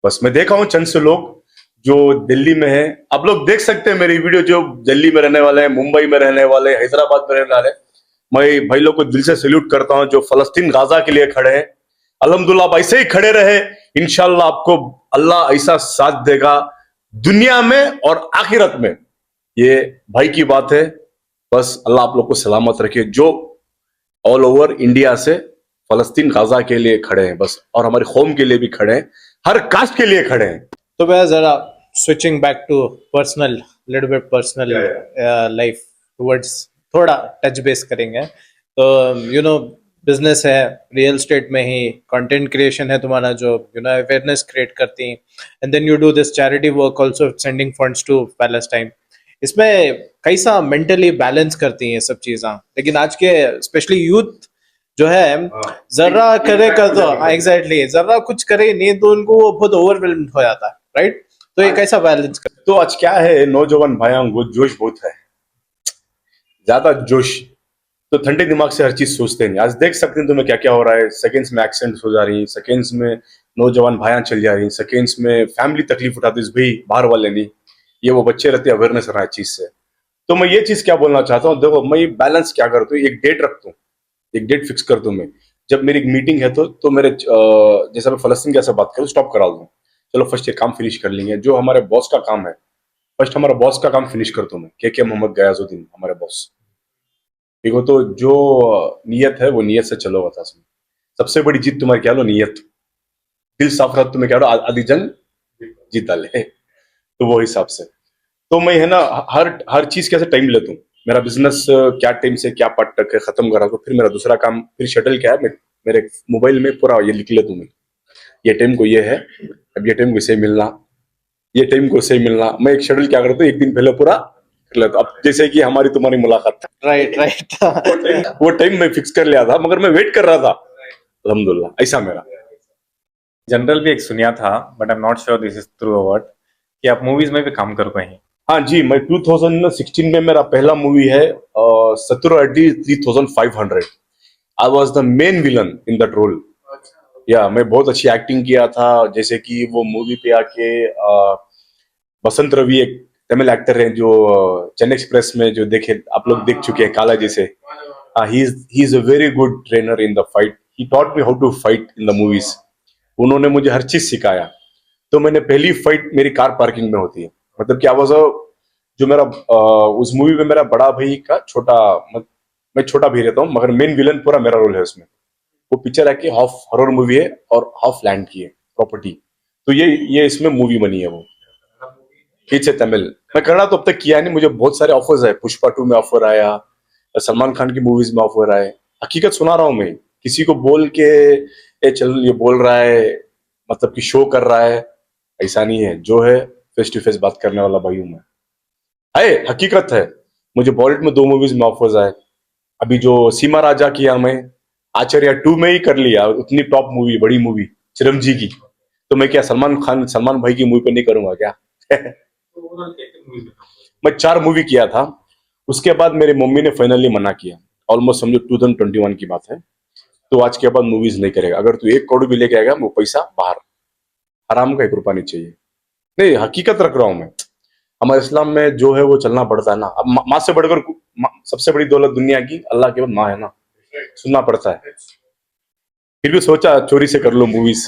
बस मैं देखा हूं चंद से लोग जो दिल्ली में है, आप लोग देख सकते हैं मेरी वीडियो, जो दिल्ली में रहने वाले हैं, मुंबई में रहने वाले, हैदराबाद में रहने वाले, मैं भाई लोग को दिल से सैल्यूट करता हूं जो फलस्तीन गाजा के लिए खड़े हैं। अल्हम्दुलिल्लाह आप ऐसे ही खड़े रहे, इंशाल्लाह आपको अल्लाह ऐसा साथ देगा दुनिया में और आखिरत में, ये भाई की बात है। बस अल्लाह आप लोग को सलामत रखे जो ऑल ओवर इंडिया से फलस्तीन गाजा के लिए खड़े हैं बस, और हमारी कौम के लिए भी खड़े हैं, हर कास्ट के लिए खड़े हैं। तो भैया जरा switching back to personal, little bit personal life, towards थोड़ा टच बेस करेंगे तो यू नो बिजनेस है रियल स्टेट में ही कंटेंट क्रिएशन है तुम्हारा जो यू नो अवेयरनेस क्रिएट करती है and then you do this charity work also sending funds to Palestine इसमें कैसा मेंटली बैलेंस करती हैं ये सब चीज़ें लेकिन आज के स्पेशली यूथ जो है जरा करे कर दो एग्जैक्टली जरा कुछ करे नहीं तो उनको वो बहुत ओवरवेल्म्ड हो जाता है राइट तो ये कैसा बैलेंस कर तो आज क्या है, नौजवान भाइयों को जोश बहुत है, ज्यादा जोश, तो ठंडे दिमाग से हर चीज सोचते नहीं। आज देख सकते हैं तुम्हें क्या क्या हो रहा है, सेकेंड्स में एक्सीडेंट्स हो जा रही, सेकेंड्स में नौजवान भाइयां चल जा रही, सेकेंड्स में फैमिली तकलीफ उठाती है, भाई बाहर वाले नहीं, ये वो बच्चे रहते अवेयरनेस रहा है चीज से। तो मैं ये चीज क्या बोलना चाहता हूँ, देखो मैं बैलेंस क्या करता हूँ, एक डेट रखता हूँ, एक डेट फिक्स कर दूं मैं, जब मेरी एक मीटिंग है तो मेरे जैसा मैं फलस्तीन कैसे बात करूँ, स्टॉप करा दूं, चलो फर्स्ट ये काम फिनिश कर लेंगे, जो हमारे बॉस का काम है, फर्स्ट हमारा बॉस का काम फिनिश कर दूं मैं, के मोहम्मद गयाजुद्दीन हमारे बॉस, ठीक हो, तो जो नियत है वो नियत से चलो बता। सबसे बड़ी जीत तुम्हारी क्या लो, नियत, दिल साफ रहा, तुम्हें क्या लो आधी जंग जीता ले, तो वो हिसाब से तो मैं है ना हर चीज कैसे टाइम लेता हूँ, मेरा बिजनेस क्या टाइम से क्या पार्ट तक है खत्म करा, तो फिर मेरा दूसरा काम, फिर शटल क्या है, मैं मेरे मोबाइल में पूरा ये लिख लेता हूँ मैं, ये टाइम को ये है, अब ये टाइम को इसे मिलना, ये टाइम को इसे मिलना, मैं एक शेड्यूल क्या करता हूँ, एक दिन पहले पूरा कर लेता हूँ। अब जैसे कि हमारी तुम्हारी मुलाकात राइट राइट वो टाइम मैं फिक्स कर लिया था, मगर मैं वेट कर रहा था, अल्हम्दुलिल्लाह ऐसा मेरा। जनरल भी एक सुनिया था but I am not sure this is true और व्हाट कि आप मूवीज में भी काम करो कहीं। हाँ जी, मैं 2016 में मेरा पहला मूवी है सतुरअड्डी 3500, I was the main villain in that role. या मैं बहुत अच्छी एक्टिंग किया था, जैसे कि वो मूवी पे आके बसंत रवि एक तमिल एक्टर हैं जो चेन्नई एक्सप्रेस में जो देखे आप लोग देख चुके हैं, काला जैसे, he is a very good trainer in the fight, he taught me how to fight in the movies, उन्होंने मुझे हर चीज सिखाया। तो मैंने पहली फाइट मेरी कार पार्किंग में होती है, मतलब क्या वो जो मेरा उस मूवी में मेरा बड़ा भाई का छोटा, मैं छोटा भी रहता हूँ मगर मेन विलन पूरा मेरा रोल है उसमें। वो पिक्चर है कि हाफ हॉरर मूवी है और हाफ लैंड की है प्रॉपर्टी, तो ये इसमें मूवी बनी है वो, हिट से तमिल। मैं कन्नड़ा तो अब तक किया नहीं, मुझे बहुत सारे ऑफर्स है, पुष्पा 2 में ऑफर आया, सलमान खान की मूवीज में ऑफर आए। हकीकत सुना रहा हूँ मैं, किसी को बोल के ए चल ये बोल रहा है मतलब कि शो कर रहा है, ऐसा नहीं है, जो है फेस टू फेस बात करने वाला भाई हूं मैं, है हकीकत है। मुझे बॉलीवुड में 2 मूवीज में ऑफर्स आए, अभी जो सीमा राजा किया मैं आचार्य 2 में ही कर लिया, उतनी टॉप मूवी बड़ी मूवी चिरंजी की, तो मैं क्या सलमान भाई की मूवी पे नहीं करूंगा क्या? मैं 4 मूवी किया था, उसके बाद मेरी मम्मी ने फाइनली मना किया, ऑलमोस्ट समझो 2021 की बात है, तो आज के बाद मूवीज नहीं करेगा, अगर तू 1 करोड़ भी लेके आएगा वो पैसा बाहर, हराम का 1 रुपया नहीं चाहिए। नहीं हकीकत रख रहा हूं मैं, हमारे इस्लाम में जो है वो चलना पड़ता है ना। अब माँ से बढ़कर सबसे बड़ी दौलत दुनिया की अल्लाह के बाद माँ है ना, सुनना पड़ता है। फिर भी सोचा चोरी से कर लो मूवीज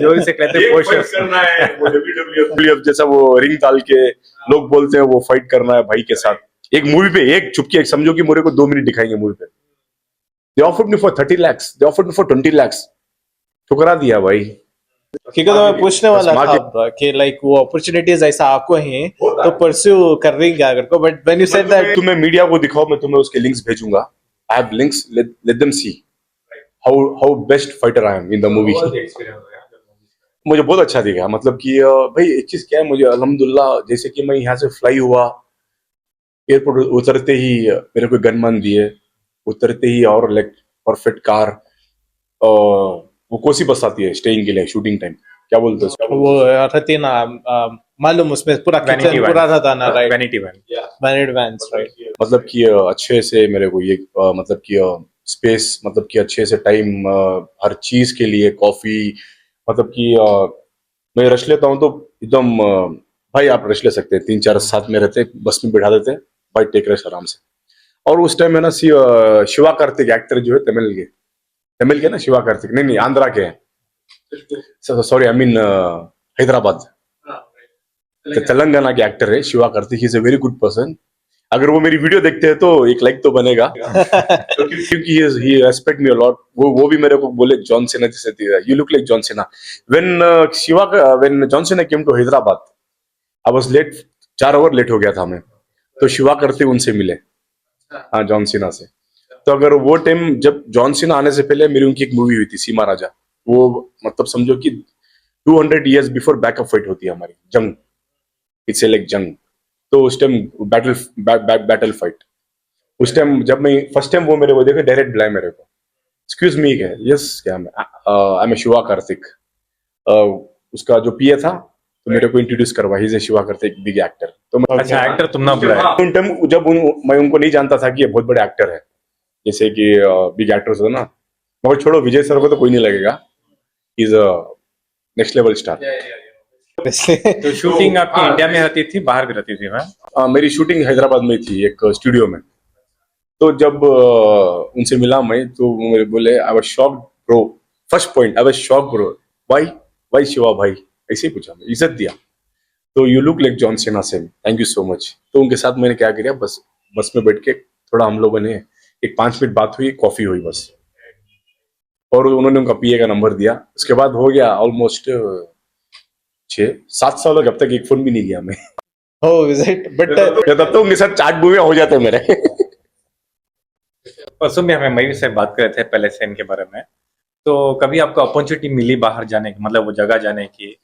चोरी से कहते हैं पोस्टर्स करना है, वो WWF जैसा वो रिंग डाल के लोग बोलते हैं वो फाइट करना है भाई के साथ, एक मूवी पे एक चुपके, एक समझो कि मेरे को 2 मिनट दिखाएंगे मूवी पे, they offered me for 30 lakhs, they offered me for 20 lakhs, ठुकरा दिया भाई। ठीक है, तो मैं पूछने वाला था कि लाइक वो अपॉर्चुनिटीज ऐसा आपको हैं तो परस्यू कर रही क्या अगर को, but when you said that तुम्हें मीडिया को दिखाओ, मैं तुम्हें उसके लिंक्स भेजूंगा, I have links, let them see how best fighter I am in the movie. मुझे बहुत अच्छा दिखा, मतलब कि भाई एक चीज क्या है, मुझे अल्हम्दुलिल्लाह जैसे कि मैं यहाँ से फ्लाई हुआ, एयरपोर्ट उतरते ही मेरे को गनमैन दिए, उतरते ही और लाइक परफेक्ट कार, वो कोसी बस आती है स्टेइंग के लिए शूटिंग टाइम, क्या बोलते हैं उसको? वो रहती है ना मालूम उसमें पूरा Vanity किचन van. पूरा रहता ना, right? Vanity van. Vanity vans, right? मतलब कि अच्छे से मेरे को ये मतलब कि स्पेस, मतलब कि अच्छे से टाइम, हर चीज के लिए कॉफी, मतलब कि मैं रश लेता हूँ तो एकदम भाई आप रश ले सकते हैं, 3-4 साथ में रहते बस में बैठा देते हैं भाई, टेक रेस्ट आराम से। और उस टाइम है ना शिवा कार्तिक एक्टर जो है तमिल के ना, शिवा कार्तिक नहीं आंध्रा के हैं, sorry I mean Hyderabad, Telangana के एक्टर है Shiva Kartik, is a very good person. अगर वो मेरी वीडियो देखते हैं तो एक लाइक तो बनेगा क्योंकि ही रेस्पेक्ट मी अ लॉट। वो भी मेरे को बोले जॉन सेना जैसे you look like John Cena. When John Cena came to Hyderabad I was late, 4 hour late हो गया था मैं, तो शिवा करते उनसे मिले, हाँ जॉन सीना से। तो अगर वो टाइम जब जॉन सीना आने से पहले मेरी उनकी एक मूवी हुई थी सीमा राजा, वो मतलब समझो कि 200 years बिफोर बैकअप फाइट होती है हमारी, जंग, इट्स लाइक जंग। तो उस टाइम बैटल फाइट, उस टाइम जब मैं फर्स्ट टाइम वो मेरे को देखे, डायरेक्ट बुलाए मेरे को, एक्सक्यूज मी, क्या यस क्या आई एम शिवा कार्तिक, उसका जो पीए था तो मेरे को इंट्रोड्यूस करवा, he is a Shiva Kartik big actor. तो अच्छा, एक्टर तुम ना बुलाया। उन टाइम जब मैं उनको नहीं जानता था कि ये बहुत बड़े एक्टर है, जैसे कि बिग एक्टर्स हो ना, मगर छोड़ो विजय सर को तो कोई नहीं लगेगा, इज नेक्स्ट लेवल स्टार। तो शूटिंग आपकी इंडिया में रहती थी, बाहर भी रहती थी? मैं मेरी शूटिंग हैदराबाद में थी एक स्टूडियो में। तो जब उनसे मिला मैं, तो वो मेरे बोले I was shocked bro, first point I was shocked bro, why Shiva भाई, ऐसे ही पूछा, इज्जत दिया। तो यू लुक लाइक जॉन सीना same, thank you so much. तो उनके साथ मैंने क्या किया, बस में बैठ के थोड़ा हम लोगों ने एक 5 मिनट बात हुई, कॉफी हुई बस, और उन्होंने उनका पीए का नंबर दिया। उसके बाद हो गया ऑलमोस्ट 6-7 साल हो गए, अब तक एक फोन भी नहीं लिया मैं। Oh, is it? But तब तो उनके साथ चाट बुए हो जाते मेरे। परसों भी हमें मयूर से बात कर रहे थे पहले से इनके बारे में। तो कभी आपको अपॉर्चुनिटी मिली बाहर जाने की, मतलब वो जगह जाने की?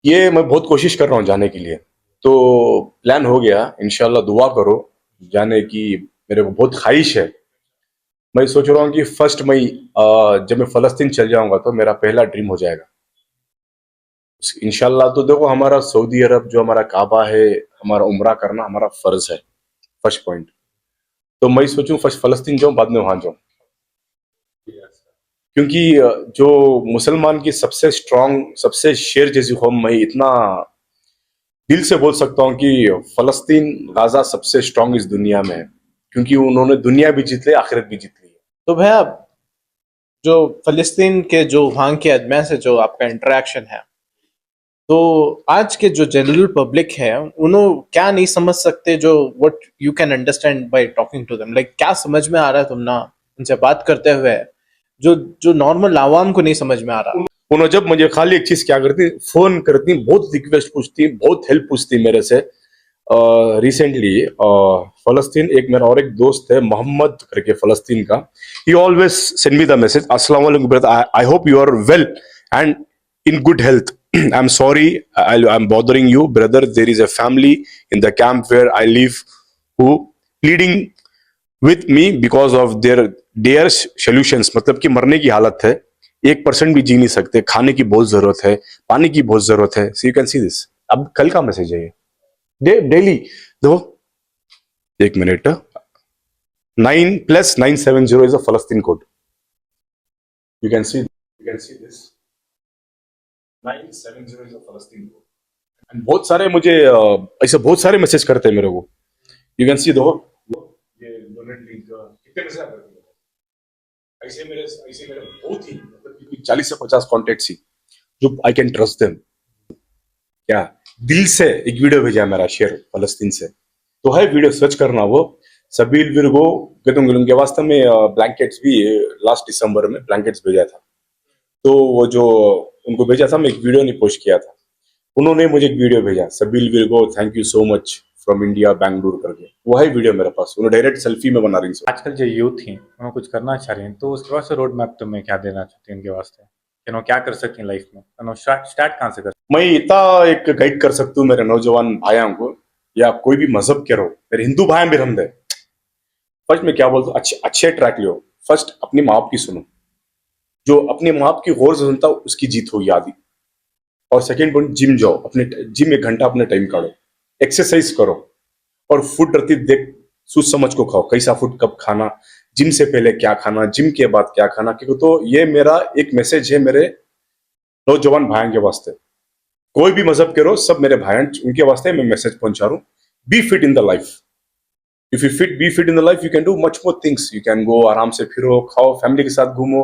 ये मैं बहुत कोशिश कर रहा हूँ जाने के लिए, तो प्लान हो गया, इंशाल्लाह दुआ करो जाने की, मेरे को बहुत ख्वाहिश है। मैं सोच रहा हूँ कि 1 मई जब मैं फलस्तीन चल जाऊंगा तो मेरा पहला ड्रीम हो जाएगा इंशाल्लाह। तो देखो, हमारा सऊदी अरब जो हमारा काबा है, हमारा उम्रा करना हमारा फर्ज है, फर्स्ट पॉइंट। तो मैं सोचूं फर्स्ट फलस्तीन जाऊं, बाद में वहां जाऊं, क्योंकि जो मुसलमान की सबसे स्ट्रांग, सबसे शेर जैसी कौम, मैं इतना दिल से बोल सकता हूं कि फलस्तीन, गाजा सबसे स्ट्रांग इस दुनिया में है, क्योंकि उन्होंने दुनिया भी जीत ली, आखिरत भी जीत ली है। तो भैया, जो फलस्तीन के जो वहाँ के आदमी से जो आपका इंटरेक्शन है, तो आज के जो जनरल पब्लिक है, उन्होंने क्या नहीं समझ सकते जो what you can understand by talking to them, like क्या समझ में आ रहा है तुम ना उनसे बात करते हुए, जो जो नॉर्मल आवाम को नहीं समझ में आ रहा? उन्होंने जब मुझे खाली एक चीज क्या करती, फोन करती, बहुत रिक्वेस्ट पूछती, बहुत हेल्प पूछती मेरे से। रिसेंटली फलस्तीन, एक मेरा और एक दोस्त है मोहम्मद करके फलस्तीन का, he always send me the message, अस्सलाम वालेकुम brother, I hope you are well and in good health. I'm sorry, I'm bothering you, brother. There is a family in the camp where I live who pleading with me because of their dear solutions. मतलब कि मरने की हालत है, 1% भी जी नहीं सकते, खाने की बहुत जरूरत है, पानी की बहुत जरूरत है। So you can see this. अब कल का मैसेज है ये, डेली देखो, 1 मिनट, 9+970 is a फलस्तीन code. You can see this. 970 is a फलस्तीन कोड। And बहुत सारे मुझे ऐसे बहुत सारे मैसेज करते हैं मेरे को। यू कैन सी, देखो ये डोनेट लिंक कितने मैसेज आते हैं, ऐसे मेरे बहुत ही, मतलब 40 से 50 कॉन्टेक्ट्स ही, जो आई कैन ट्रस्ट देम। क्या दिल से एक वीडियो भेजा मेरा शेयर फलस्तीन से, तो है वीडियो, सर्च करना, वो सबील विरगो कहते उनके वास्ते में ब्लैंकेट्स भी लास्ट दिसंबर में ब्लैंकेट्स भेजा था। तो वो जो उनको भेजा था, मैं एक वीडियो नहीं पोस्ट किया था, उन्होंने मुझे एक वीडियो भेजा, Sabeel Virgo thank you so much from India Bangalore करके, वो है वीडियो मेरे पास, उन्होंने डायरेक्ट सेल्फी में बना रही है। आजकल जो यूथ हैं वो कुछ करना चाह रहे हैं, तो उसके वास्ते रोड मैप तुम्हें क्या देना चाहती हैं उनके वास्ते, क्या कर सकती हैं लाइफ में? स्टार्ट कहाँ से कर? मैं इतना एक गाइड कर सकता हूँ मेरे नौजवान भाइयों को, या कोई भी मजहब के रहो, मेरे हिंदू भाई भी हमदे, फर्स्ट में क्या बोलता हूँ, अच्छे ट्रैक लियो। फर्स्ट अपनी माँ बाप की सुनो, जो अपने माँ बाप की गौर से सुनता उसकी जीत होगी आदि। और सेकेंड पॉइंट, जिम जाओ, अपने जिम 1 घंटा अपने टाइम काढ़ो, एक्सरसाइज करो, और फूड रतीब देख सोच समझ को खाओ, कैसा फूड कब खाना, जिम से पहले क्या खाना, जिम के बाद क्या खाना। क्योंकि तो ये मेरा एक मैसेज है मेरे नौजवान भाइयों के वास्ते, कोई भी मजहब के रहो, सब मेरे भाई उनके वास्ते मैं मैसेज पहुंचा रहा हूँ। Be fit in the life, if you be fit in the life, you can do much more things, you can go, आराम से फिरो, खाओ, फैमिली के साथ घूमो,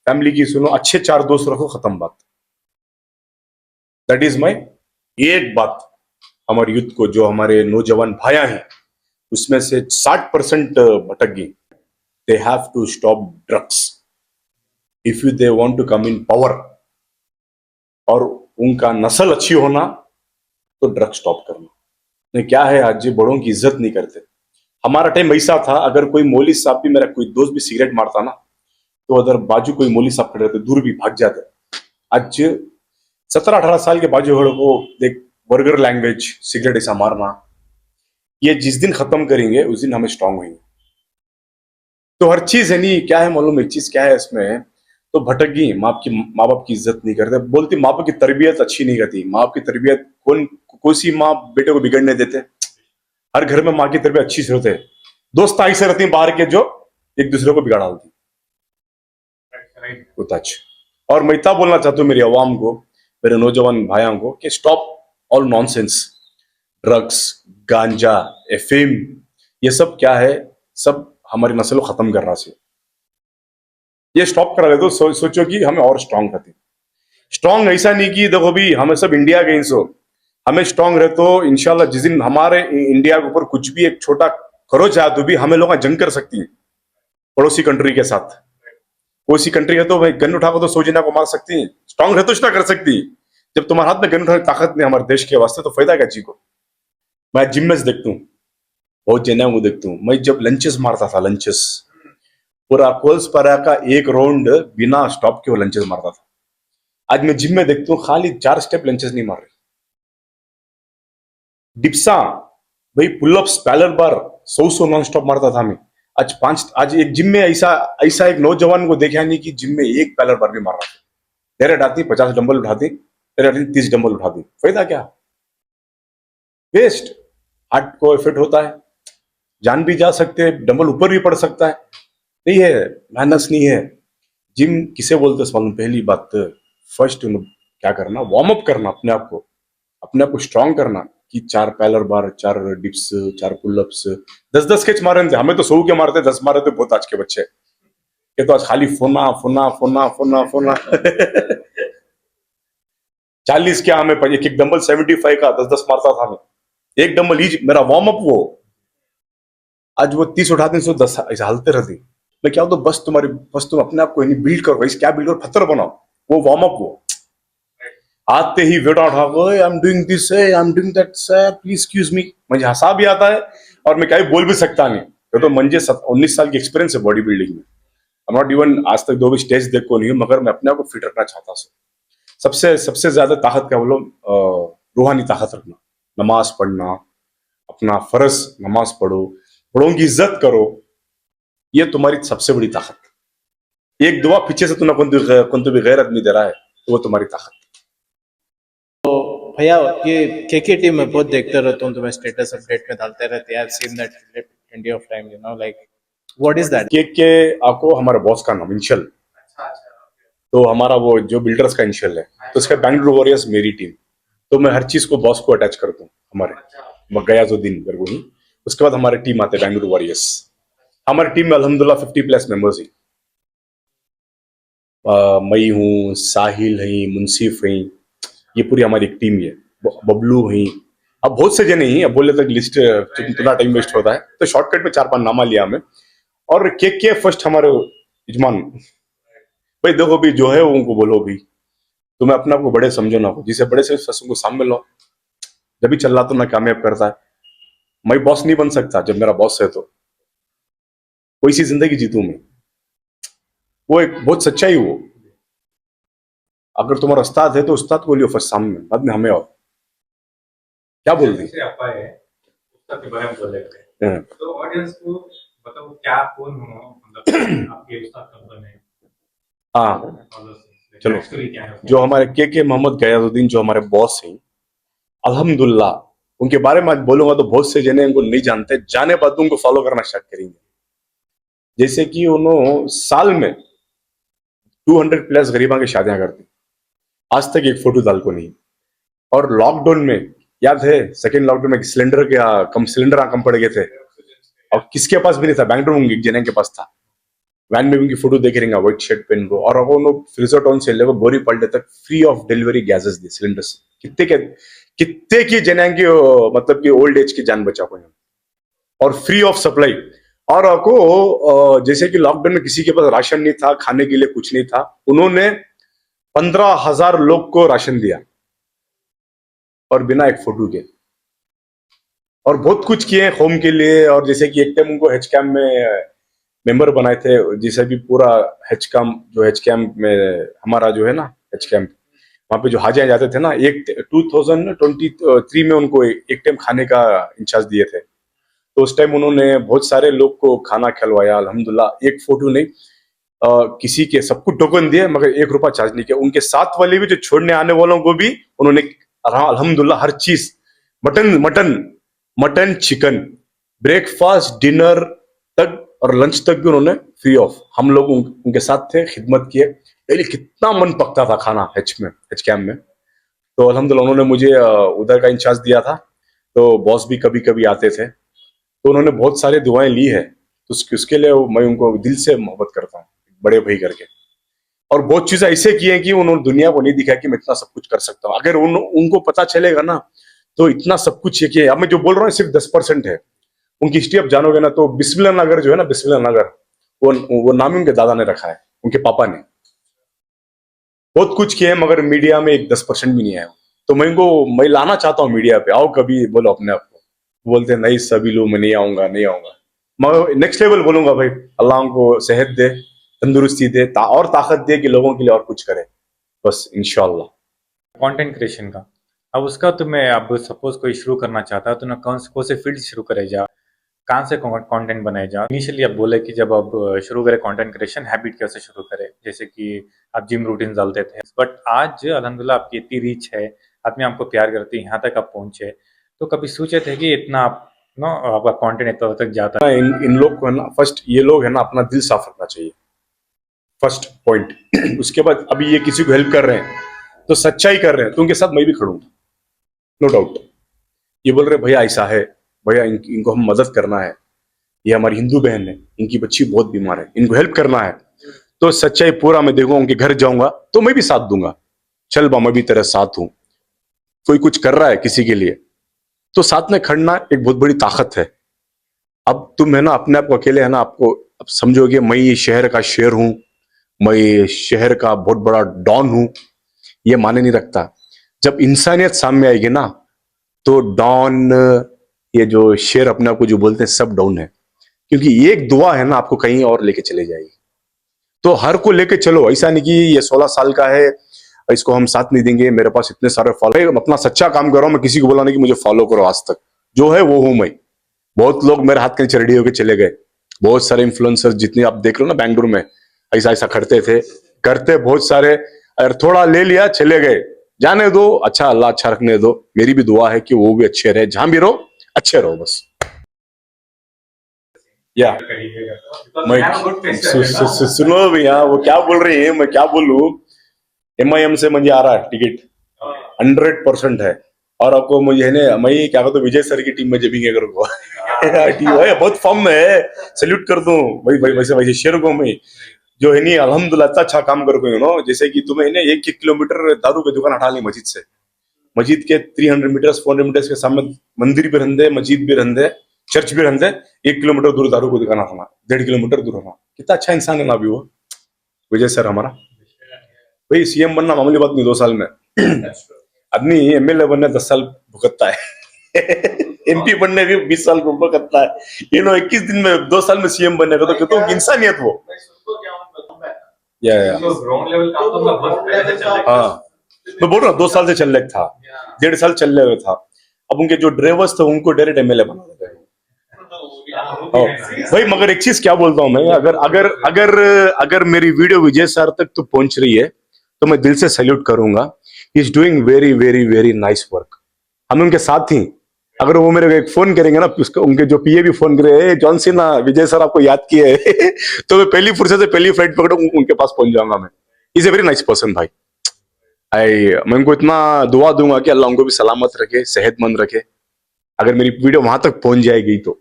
फैमिली की सुनो, अच्छे 4 दोस्त रखो, खत्म बात। दैट इज माई एक बात हमारे यूथ को, जो हमारे नौजवान भाइयां हैं, उसमें से 60% भटक गई। They have to stop drugs if you they want to come in power, और उनका नस्ल अच्छी होना, तो ड्रग्स स्टॉप करना। नहीं क्या है, आज जी बड़ों की इज्जत नहीं करते, हमारा टाइम ऐसा था, अगर कोई मौली साहब भी, मेरा कोई दोस्त भी सिगरेट मारता ना, तो अगर बाजू कोई मौली साहब खड़े रहते दूर भी भाग जाते। आज 17-18 साल के बाजू खड़े को देख, वर्गर लैंग्वेज, सिगरेट ऐसा मारना, ये जिस दिन खत्म करेंगे उस दिन हमें स्ट्रांग होंगे। तो हर चीज है नहीं, क्या है मालूम, एक चीज क्या है इसमें, तो भटक गई, माँ बाप की इज्जत नहीं करते, बोलती माँ बाप की तरबियत अच्छी नहीं करती। माँ बाप की तरबियत कोई सी माँ बेटे को बिगड़ने देते? हर घर में माँ की तरबियत अच्छी से होते है। दोस्त ऐसे रहती हैं बाहर के जो एक दूसरे को बिगाड़ डालती कुछ अच्छा। और मैं इतना बोलना चाहता हूँ मेरी आवाम को, मेरे नौजवान भाइयों को, कि स्टॉप ऑल नॉनसेंस, ड्रग्स, गांजा, एफिम, ये सब क्या है, सब हमारी नस्ल को खत्म कर रहा है। ये स्टॉप करा ले तो सोचो कि हमें और स्ट्रांग रहते। स्ट्रांग ऐसा नहीं कि देखो भी हमें सब इंडिया के इंसो, हमें स्ट्रांग रहे तो इंशाल्लाह जिस दिन हमारे इंडिया के ऊपर कुछ भी एक छोटा खरोच आया तो भी हमें लोग जंग कर सकती हैं पड़ोसी कंट्री के साथ। कोई सी कंट्री है तो भाई गन उठाकर तो 100 जना को मार सकती है, स्ट्रांग है तो इतना कर सकती है। जब तुम्हारे हाथ में गन उठाने की ताकत नहीं हमारे देश के वास्ते, तो फायदा क्या जी को। मैं जिम में से देखता हूँ, बहुत जना को देखता हूँ। मैं जब लंचेस मारता था, लंचेस पूरा कोल्स परा का एक राउंड बिना स्टॉप के वो लंचेस मारता था। आज मैं जिम में देखता हूँ खाली 4 स्टेप लंचेस नहीं मार रहे। डिप्सा भाई, पुलअप्स, पैलर बार 100 नॉन स्टॉप मारता था मैं। आज एक जिम में ऐसा ऐसा एक नौजवान को देखा नहीं कि जिम में एक पैलर बार भी मार रहा था। डायरेक्ट आती 50 डंबल उठाती, डायरेक्ट आती 30 डंबल उठाती, फायदा क्या, वेस्ट। हार्ट को इफेक्ट होता है, जान भी जा सकते हैं, डंबल ऊपर भी पड़ सकता है, नहीं है, मेहनत नहीं है। जिम किसे बोलते हैं मालूम? पहली बात फर्स्ट क्या करना, वार्म अप करना अपने आप को स्ट्रांग करना, कि 4 पैलर बार, 4 डिप्स, 4 पुलअप्स, 10-10 कैच मारे थे। हमें तो 100 के मारते, 10 मारे थे बहुत आज के बच्चे। ये तो आज खाली फोना फोना फोना फोना फोना 40 क्या, हमें एक एक डंबल 75 का 10-10 मारता था मैं, एक डंबल ही मेरा वार्म अप। वो आज वो 30 उठाते 110 ऐसे हलते रहते। मैं क्या तो बस तुम अपने आप को बिल्ड करो, क्या बिल्ड करो, पत्थर बनाओ, वो वार्म अप। वो आते ही वेट उठा को, I am doing this, I am doing that sir, please excuse me. मुझे हंसा भी आता है और मैं कहीं बोल भी सकता नहीं। तो मुझे 19 साल की एक्सपीरियंस है बॉडी बिल्डिंग में। आई एम नॉट इवन आज तक 2 भी स्टेज देख को नहीं हूँ, मगर मैं अपने आप को फिट रखना चाहता हूँ। सबसे ज्यादा ताकत क्या बोलो, रूहानी ताकत रखना, नमाज पढ़ना, अपना फर्ज नमाज पढ़ो, बड़ों की इज्जत करो, ये तुम्हारी सबसे बड़ी ताकत। एक दुआ पीछे से तुम्हें कौन तो भी गैर आदमी दे रहा है, तो वो तुम्हारी ताकत। भैया ये केके टीम में बहुत देखते रहता हूँ, तुम्हें स्टेटस अपडेट में डालते रहते हैं। I have seen that plenty of time, you know, like what is that? के आपको हमारे बॉस का नाम इंशल, तो हमारा वो जो बिल्डर्स का इंशल है, तो इसका बैंगलोर वॉरियर्स मेरी टीम। तो मैं हर चीज को बॉस को अटैच करता हूँ हमारे गयाजुद्दीन गरगोही। उसके बाद हमारे टीम आते हैं बैंगलोर वॉरियर्स। हमारी टीम में अल्हम्दुलिल्लाह 50+ मेंबर्स हैं। मई हूँ, साहिल है, मुंसिफ है, ये पूरी हमारी एक टीम है। बबलू है, अब बहुत से जने ही, अब बोले तक लिस्ट इतना टाइम वेस्ट होता है, तो शॉर्टकट में 4-5 नामा लिया हमें। और के फर्स्ट हमारे यजमान भाई, देखो भी जो है उनको बोलो भी, तुम्हें अपने आप को बड़े समझो ना, जिसे बड़े से उनको सामने लो, जब भी चल रहा तो ना कामयाब करता है। मैं बॉस नहीं बन सकता, जब मेरा बॉस है तो कोई सी जिंदगी जीतू मैं, वो एक बहुत सच्चाई। वो अगर तुम्हारा उस्ताद है तो उस्ताद को लियो फर्स्ट सामने, बाद में हमें। और क्या बोल रही उसके बारे में बोल लेते हैं, तो ऑडियंस को बताओ क्या कौन हो, मतलब आपके उस्ताद कब बने। हाँ चलो, स्टोरी क्या है जो हमारे के मोहम्मद गयाजुद्दीन जो हमारे बॉस हैं, अल्हम्दुलिल्लाह उनके बारे में आज बोलूंगा तो बहुत से जने उनको नहीं जानते, जाने बाद उनको फॉलो करना स्टार्ट करेंगे। जैसे कि उन्होंने साल में 200+ गरीबा की शादियां करती, आज तक एक फोटो डाल को नहीं। और लॉकडाउन में याद है, सेकेंड लॉकडाउन में सिलेंडर कम पड़ गए थे, और किसके पास भी नहीं था, बैंगलोर में एक जने के पास था। वैन में उनकी फोटो देख रहेंगे व्हाइट शर्ट पहन को, और वो फ्रीजर टाउन से लेकर बोरी पल्टे तक फ्री ऑफ डिलीवरी गैसेस दिए, सिलेंडर्स। कितने की जने की मतलब कि ओल्ड एज की जान बचा को, और फ्री ऑफ सप्लाई। और आपको जैसे कि लॉकडाउन में किसी के पास राशन नहीं था, खाने के लिए कुछ नहीं था, उन्होंने 15,000 लोग को राशन दिया, और बिना एक फोटो के। और बहुत कुछ किए हैं कौम के लिए। और जैसे कि एक टाइम उनको हेच कैम्प में मेंबर बनाए थे, जैसे भी पूरा हेच कैम्प में हमारा जो है ना हेच कैम्प, वहां पे जो हाजियां जाते थे ना, एक 2023 में उनको एक टाइम खाने का इंचार्ज दिए थे। तो उस टाइम उन्होंने बहुत सारे लोग को खाना खिलवाया अल्हम्दुलिल्लाह। एक फोटो नहीं, किसी के सबको टोकन दिए मगर 1 रुपया चार्ज नहीं किया। उनके साथ वाले भी जो छोड़ने आने वालों को भी उन्होंने अल्हम्दुलिल्लाह हर चीज, mutton mutton mutton chicken, breakfast dinner तक और लंच तक भी उन्होंने फ्री ऑफ। हम लोग उनके साथ थे, खिदमत किए। पहले कितना मन पकता था खाना हेच कैम्प में। तो अल्हम्दुलिल्लाह उन्होंने मुझे उधर का इंचार्ज दिया था। तो बॉस भी कभी कभी आते थे, तो उन्होंने बहुत सारी दुआएं ली है। तो उसके लिए मैं उनको दिल से मोहब्बत करता हूँ, बड़े भाई करके। और बहुत चीजें ऐसे की हैं कि उन्होंने दुनिया को नहीं दिखाया कि मैं इतना सब कुछ कर सकता हूँ। अगर उनको पता चलेगा ना तो इतना सब कुछ है कि अब मैं जो बोल रहा हूँ सिर्फ 10% है। उनकी हिस्ट्री आप जानोगे ना तो बिस्मिल्लाह नगर जो है ना, बिस्मिल्लाह नगर, वो नाम ही उनके दादा ने रखा है, उनके पापा ने। बहुत कुछ किए मगर मीडिया में एक 10% भी नहीं आया। तो मैं लाना चाहता हूँ मीडिया पे, आओ कभी, बोलो अपने आप को। बोलते हैं नहीं सभी लोग, मैं नहीं आऊंगा नहीं आऊंगा। मैं नेक्स्ट लेवल बोलूंगा भाई, अल्लाह उनको सेहत दे, तंदुरुस्ती दे, और ताकत दे कि लोगों के लिए और कुछ करे, बस इंशाल्लाह। कंटेंट क्रिएशन का अब उसका तुम्हें, अब सपोज कोई शुरू करना चाहता है तो ना कौन से फील्ड शुरू करे जा, कहाँ से कंटेंट बनाए जा। इनिशियली आप बोले कि जब आप शुरू करें कंटेंट क्रिएशन, हैबिट कैसे शुरू करें, जैसे कि आप जिम रूटीन डालते थे, बट आज अल्हम्दुलिल्लाह आपकी इतनी रीच है, आदमी आपको प्यार करती है, यहाँ तक आप पहुंचे। तो कभी सोचे थे कि इतना आप नो आपका कंटेंट इतना तक जाता है? इन लोग को है ना, फर्स्ट ये लोग है ना अपना दिल साफ रखना चाहिए, फर्स्ट पॉइंट। उसके बाद अभी ये किसी को हेल्प कर रहे हैं तो सच्चाई कर रहे हैं, तो उनके साथ मैं भी खड़ूंगा, नो डाउट। ये बोल रहे भैया ऐसा है, भैया इनको हम मदद करना है, ये हमारी हिंदू बहन है, इनकी बच्ची बहुत बीमार है, इनको हेल्प करना है, तो सच्चाई पूरा मैं देखूंगा, उनके घर जाऊंगा तो मैं भी साथ दूंगा। चल बा, मैं भी तेरे साथ हूं। कोई कुछ कर रहा है किसी के लिए तो साथ में खड़ना एक बहुत बड़ी ताकत है। अब तुम है ना अपने आप को अकेले है ना, आपको अब समझोगे मैं ये शहर का शेर हूं, मैं ये शहर का बहुत बड़ा डॉन हूं, ये माने नहीं रखता। जब इंसानियत सामने आएगी ना तो डॉन, ये जो शेर अपने आप को जो बोलते हैं, सब डाउन है। क्योंकि एक दुआ है ना आपको कहीं और लेके चले जाएगी। तो हर को लेके चलो, ऐसा नहीं कि ये 16 साल का है इसको हम साथ नहीं देंगे, मेरे पास इतने सारे फॉलो, अपना सच्चा काम कर रहा हूं मैं, किसी को बोला नहीं कि मुझे फॉलो करो। आज तक जो है वो हूं मैं। बहुत लोग मेरे हाथ के नीचे रेडी होके चले गए, बहुत सारे इन्फ्लुएंसर जितने आप देख लो ना बैंगलोर में, ऐसा ऐसा करते थे, करते बहुत सारे, अगर थोड़ा ले लिया चले गए। जाने दो, अच्छा अल्लाह अच्छा रखने दो। मेरी भी दुआ है कि वो भी अच्छे रहे, जहां भी रहो अच्छे रहो बस। या मैं सुनो भैया, वो क्या बोल रही है, मैं क्या बोलूं। MIM से मुझे आ रहा है टिकट, 100% है। और आपको मुझे है ना, मैं क्या कहता हूँ, विजय सर की टीम में जबींगे करूंगा। टीम है बहुत फॉर्म में है, सैल्यूट कर दूं भाई भाई, वैसे वैसे शेर को मैं जो है नहीं अल्हम्दुलिल्लाह इतना अच्छा काम कर गए नो। जैसे कि तुम्हें ना 1 किलोमीटर दारू की दुकान हटा ली मस्जिद से, मस्जिद के 300 मीटर्स 400 मीटर्स के सामने मंदिर भी रहते, मस्जिद भी रहते, चर्च भी रहते, 1 किलोमीटर दूर दारू को दुकान हटाना, 1.5 किलोमीटर दूर होना। कितना अच्छा इंसान है ना अभी वो विजय सर हमारा। भाई CM बनना मामूली बात नहीं 2 साल में। आदमी MLA बनने 10 साल भुगतता है। MP बनने भी 20 साल भुगतता है। ये लोग 21 दिन में 2 साल में CM बनेगा, तो कहते हो इंसानियत वो। या ग्राउंड लेवल काम तो मैं बहुत पहले से चल रहा है। हाँ, मैं बोल रहा हूँ 2 साल से चल रहा था, 1.5 साल चल रहा था। अब उनके जो ड्राइवर्स थे उनको डायरेक्ट MLA बना देते हैं। भाई मगर एक चीज क्या बोलता हूँ मैं, अगर अगर अगर अगर मेरी वीडियो विजय सर तक तो पहुंच रही है तो मैं दिल से सैल्यूट करूंगा। Is doing very very very nice work. हम उनके साथ ही, अगर वो मेरे को एक फोन करेंगे ना, उसको उनके जो PA भी फोन करे, जॉन सिन्हा विजय सर आपको याद किए तो मैं पहली फुर्सत से पहली फ्लाइट पकड़ू उनके पास पहुंच जाऊंगा मैं। Is a very nice person भाई। मैं उनको इतना दुआ दूंगा कि अल्लाह उनको भी सलामत रखे, सेहतमंद रखे। अगर मेरी वीडियो वहां तक पहुंच जाएगी तो,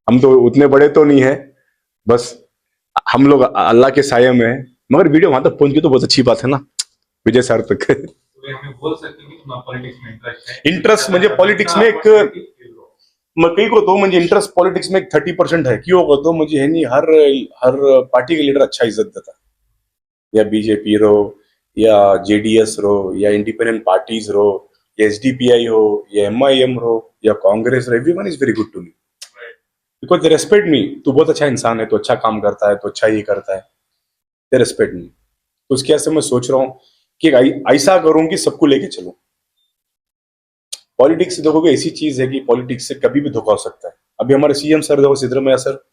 हम तो उतने बड़े तो नहीं है, बस हम लोग अल्लाह के साये में हैं, मगर वीडियो वहां तक पहुंच गई तो बहुत अच्छी बात है ना विजय सर तक। तो हमें बोल सकते हैं कि तुम्हाला पॉलिटिक्स में इंटरेस्ट है? इंटरेस्ट म्हणजे पॉलिटिक्स में एक, मैं कहीं को तो मुझे इंटरेस्ट पॉलिटिक्स में एक 30% है। क्यों को तो मुझे है नहीं, हर पार्टी के लीडर अच्छा इज्जत देता है, या BJP रो या JDS रो या इंडिपेंडेंट पार्टीज रो ये एसडीपीआई हो या एमआईएम हो या कांग्रेस हो, everyone is very good to me because they respect me. तू बहुत अच्छा इंसान है, तो अच्छा काम करता है, तो अच्छा ये करता है, दे रेस्पेक्ट मी। तो उसके वजह से मैं सोच रहा हूँ कि ऐसा करूं कि सबको लेके चलूं। पॉलिटिक्स से देखोगे ऐसी चीज है कि पॉलिटिक्स से कभी भी धोखा हो सकता है। अभी हमारे सीएम सर देखो, सिद्धरामैया सर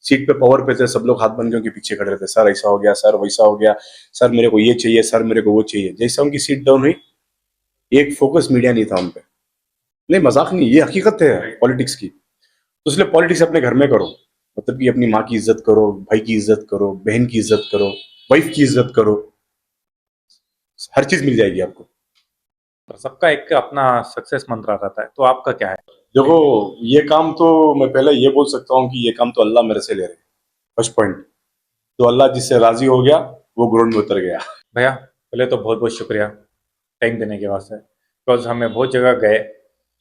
सीट पे पावर पे थे, सब लोग हाथ बन के उनके पीछे खड़े थे, सर ऐसा हो गया, सर वैसा हो गया, सर मेरे को ये चाहिए, सर मेरे को वो चाहिए। जैसे उनकी सीट डाउन हुई, एक फोकस मीडिया नहीं था उन पे। नहीं, मजाक नहीं, ये हकीकत है पॉलिटिक्स की। तो इसलिए पॉलिटिक्स अपने घर में करो, मतलब कि अपनी माँ की इज्जत करो, भाई की इज्जत करो, बहन की इज्जत करो, वाइफ की इज्जत करो, हर चीज मिल जाएगी आपको। सबका एक अपना सक्सेस मंत्र रहता है, तो आपका क्या है? देखो, ये काम तो मैं पहले ये बोल सकता हूँ कि ये काम तो अल्लाह मेरे से ले रहे हैं, फर्स्ट पॉइंट। तो अल्लाह जिससे राजी हो गया वो ग्राउंड में उतर गया। भैया पहले तो बहुत बहुत शुक्रिया टाइम देने के वास्ते, बिकॉज हमें बहुत जगह गए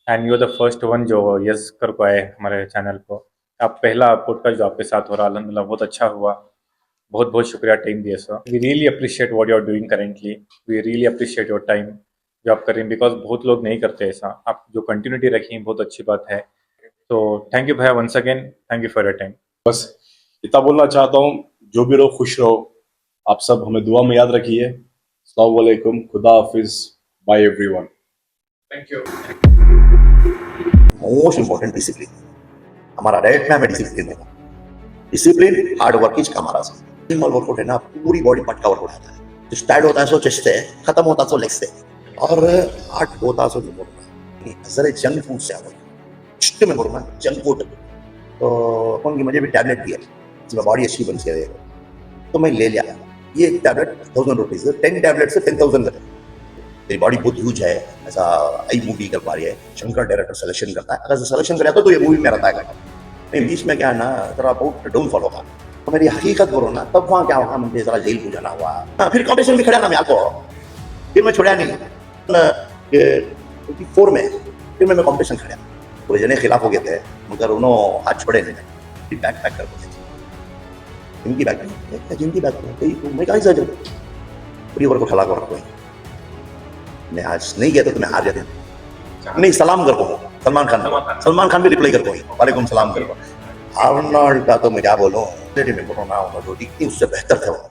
and you are the first one जो यस कर को आए हमारे चैनल को। आप पहला पॉडकास्ट जो आपके साथ हो रहा अल्हम्दुलिल्लाह बहुत अच्छा हुआ। बहुत बहुत शुक्रिया टाइम दिए sir. We really appreciate what you are doing currently, we really appreciate your time जो आप कर रहे हैं, बिकॉज बहुत लोग नहीं करते ऐसा। आप जो कंटिन्यूटी रखी हैं बहुत अच्छी बात है। तो थैंक यू भैया once again, thank you for your time. बस इतना बोलना चाहता हूँ, जो भी रहो खुश रहो, आप सब हमें दुआ में याद रखिए। अस्सलाम वालेकुम, खुदा हाफिज, bye everyone. Thank you. Most important discipline हमारा डाइट में हमें डिसिप्लिन देगा। डिसिप्लिन हार्ड वर्क का हमारा सिंपल वर्कआउट है ना, पूरी बॉडी पार्ट का वर्कआउट आता है। जो स्टार्ट होता है सो चेस्ट से, खत्म होता है सो लेग से, और हार्ट होता है सो जो जरा जंक फूड से आता है में बोलूँ जंक फूड। तो उनकी मुझे भी टैबलेट दिया जिसमें बॉडी अच्छी बन के रहेगा, तो मैं ले लिया। ये एक टैबलेट 1000 रुपीज़, 10 टैबलेट से 10,000 मेरी बॉडी बहुत ह्यूज है, ऐसा आई मूवी कर पा रही है। शंकर डायरेक्टर सिलेक्शन करता है, अगर सिलेक्शन करे तो ये मूवी में रहता है। नहीं बीच में क्या है ना, थोड़ा बहुत डाउनफॉल होगा। तो मेरी हकीकत बोलो ना, तब वहाँ क्या होगा, मुझे जरा जेल को जाना हुआ। हाँ, फिर कॉम्पिटिशन भी खड़ा ना मैं आपको, फिर मैं छोड़ा नहीं 24 में, फिर मैं कॉम्पिटिशन खड़ा। पूरे जने खिलाफ हो गए थे, मगर उन्होंने हाथ छोड़े नहीं। फिर बैक पैक कर दिया, जिनकी बैक जिनकी बैक तो मैं कहीं से जाऊँ, पूरी ओवर को खला कर रखो। मैं आज नहीं गया तो मैं हार जाते नहीं। सलाम कर को सलमान खान भी रिप्लाई कर को वालेकुम सलाम कर को। आर्नल्ड का तो मैं क्या बोलूं, में बोलो ना, उससे बेहतर था वो।